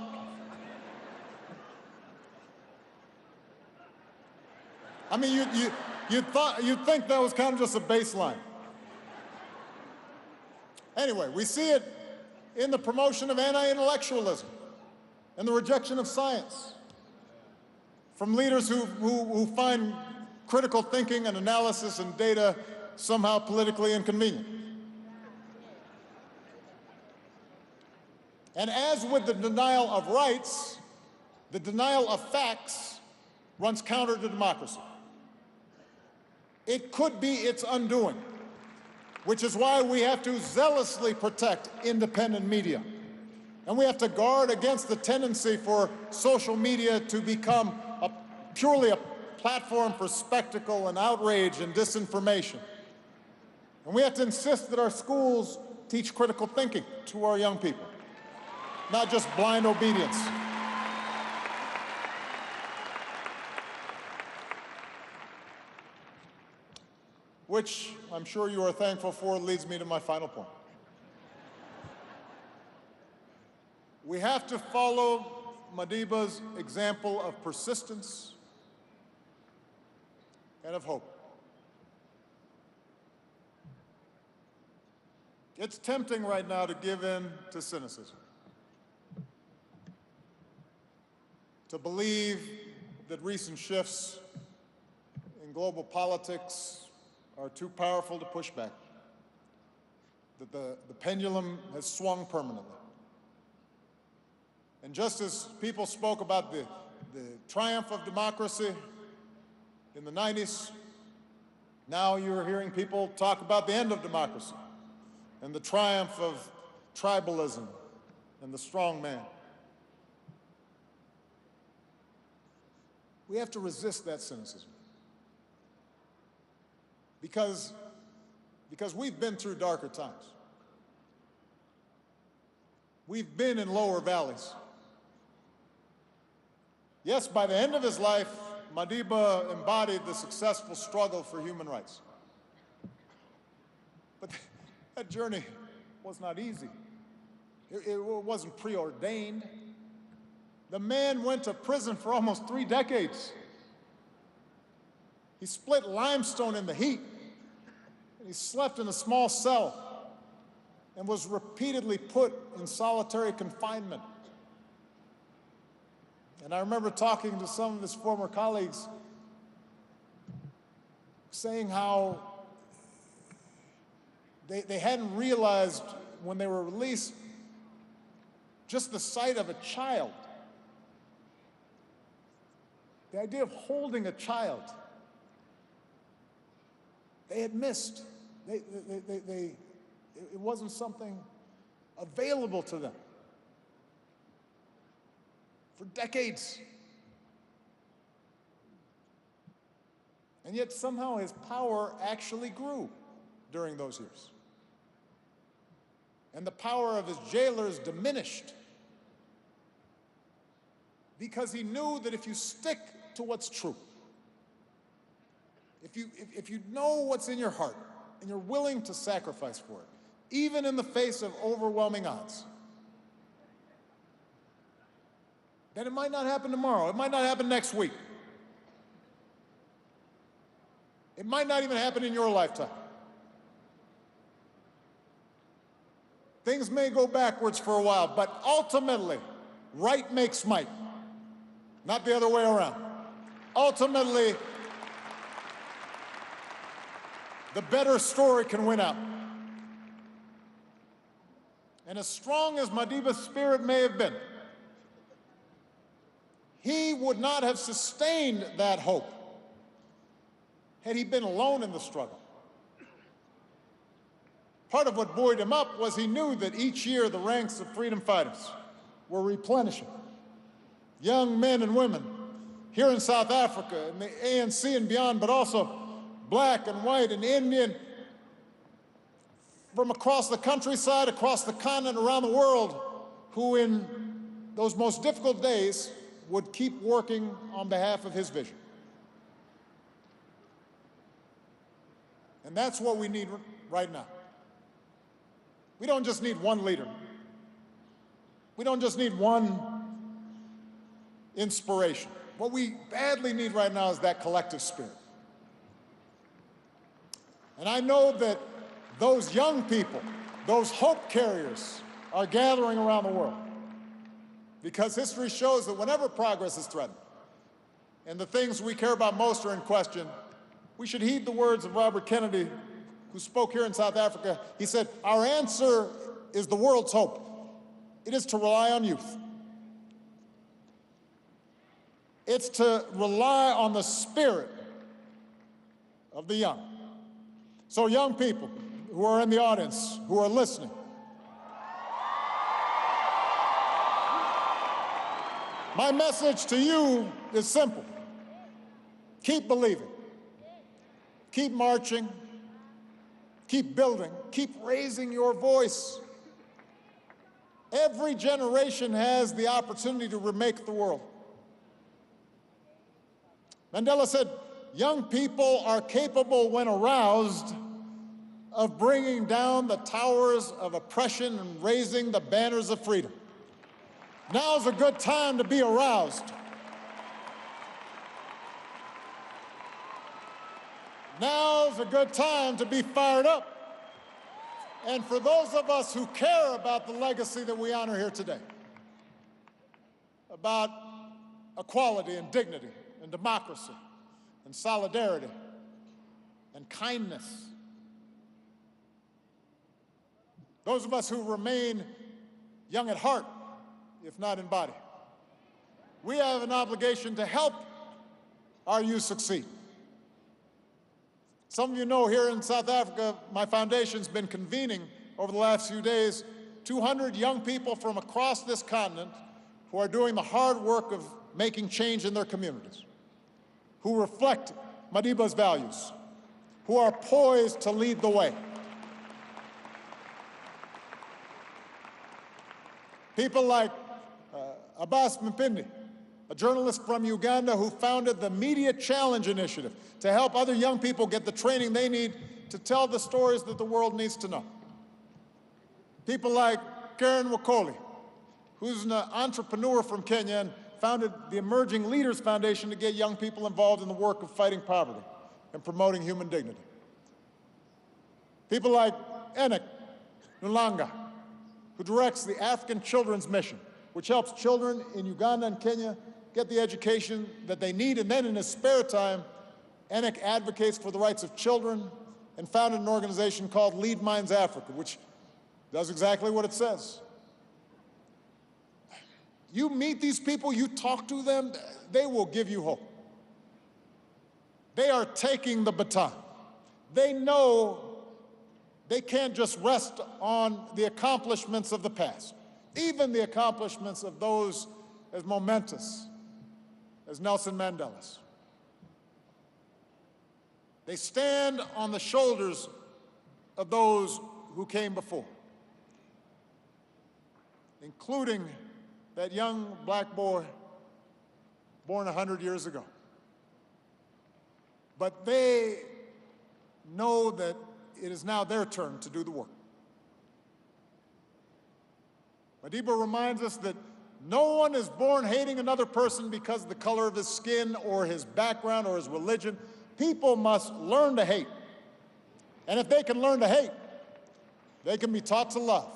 I mean, you'd think that was kind of just a baseline. Anyway, we see it in the promotion of anti-intellectualism and the rejection of science from leaders who find critical thinking and analysis and data somehow politically inconvenient. And as with the denial of rights, the denial of facts runs counter to democracy. It could be its undoing, which is why we have to zealously protect independent media. And we have to guard against the tendency for social media to become purely a platform for spectacle and outrage and disinformation. And we have to insist that our schools teach critical thinking to our young people, not just blind obedience. which I'm sure you are thankful for, leads me to my final point. We have to follow Madiba's example of persistence and of hope. It's tempting right now to give in to cynicism, to believe that recent shifts in global politics are too powerful to push back, that the pendulum has swung permanently. And just as people spoke about the triumph of democracy in the 90s, now you're hearing people talk about the end of democracy and the triumph of tribalism and the strong man. We have to resist that cynicism because we've been through darker times. We've been in lower valleys. Yes, by the end of his life, Madiba embodied the successful struggle for human rights. But that journey was not easy. It wasn't preordained. The man went to prison for almost 3 decades. He split limestone in the heat. He slept in a small cell and was repeatedly put in solitary confinement. And I remember talking to some of his former colleagues saying how they hadn't realized when they were released just the sight of a child, the idea of holding a child, they had missed. It wasn't something available to them for decades. And yet somehow his power actually grew during those years. And the power of his jailers diminished because he knew that if you stick to what's true, if you know what's in your heart and you're willing to sacrifice for it, even in the face of overwhelming odds, then it might not happen tomorrow. It might not happen next week. It might not even happen in your lifetime. Things may go backwards for a while, but ultimately, right makes might, not the other way around. Ultimately, the better story can win out. And as strong as Madiba's spirit may have been, he would not have sustained that hope had he been alone in the struggle. Part of what buoyed him up was he knew that each year the ranks of freedom fighters were replenishing. Young men and women here in South Africa, in the ANC and beyond, but also black and white and Indian, from across the countryside, across the continent, around the world, who in those most difficult days would keep working on behalf of his vision. And that's what we need right now. We don't just need one leader. We don't just need one inspiration. What we badly need right now is that collective spirit. And I know that those young people, those hope carriers, are gathering around the world. Because history shows that whenever progress is threatened and the things we care about most are in question, we should heed the words of Robert Kennedy, who spoke here in South Africa. He said, "Our answer is the world's hope. It is to rely on youth. It's to rely on the spirit of the young." So young people who are in the audience, who are listening, my message to you is simple. Keep believing. Keep marching. Keep building. Keep raising your voice. Every generation has the opportunity to remake the world. Mandela said, young people are capable, when aroused, of bringing down the towers of oppression and raising the banners of freedom. Now's a good time to be aroused. Now's a good time to be fired up. And for those of us who care about the legacy that we honor here today, about equality and dignity and democracy and solidarity and kindness, those of us who remain young at heart, if not in body, we have an obligation to help our youth succeed. Some of you know here in South Africa, my foundation's been convening over the last few days 200 young people from across this continent who are doing the hard work of making change in their communities, who reflect Madiba's values, who are poised to lead the way. People like Abbas Mpindi, a journalist from Uganda who founded the Media Challenge Initiative to help other young people get the training they need to tell the stories that the world needs to know. People like Karen Wakoli, who's an entrepreneur from Kenya and founded the Emerging Leaders Foundation to get young people involved in the work of fighting poverty and promoting human dignity. People like Enoch Nulanga, who directs the African Children's Mission, which helps children in Uganda and Kenya get the education that they need, and then in his spare time, Enoch advocates for the rights of children and founded an organization called Lead Minds Africa, which does exactly what it says. You meet these people, you talk to them, they will give you hope. They are taking the baton. They know they can't just rest on the accomplishments of the past, even the accomplishments of those as momentous as Nelson Mandela's. They stand on the shoulders of those who came before, including that young black boy born 100 years ago. But they know that it is now their turn to do the work. Madiba reminds us that no one is born hating another person because of the color of his skin or his background or his religion. People must learn to hate. And if they can learn to hate, they can be taught to love.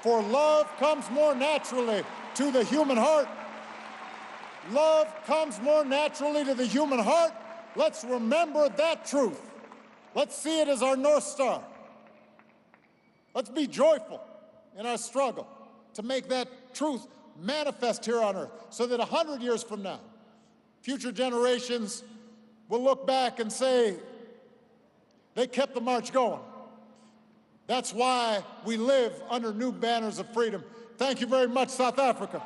For love comes more naturally to the human heart. Love comes more naturally to the human heart. Let's remember that truth. Let's see it as our North Star. Let's be joyful in our struggle to make that truth manifest here on earth so that 100 years from now, future generations will look back and say, they kept the march going. That's why we live under new banners of freedom. Thank you very much, South Africa.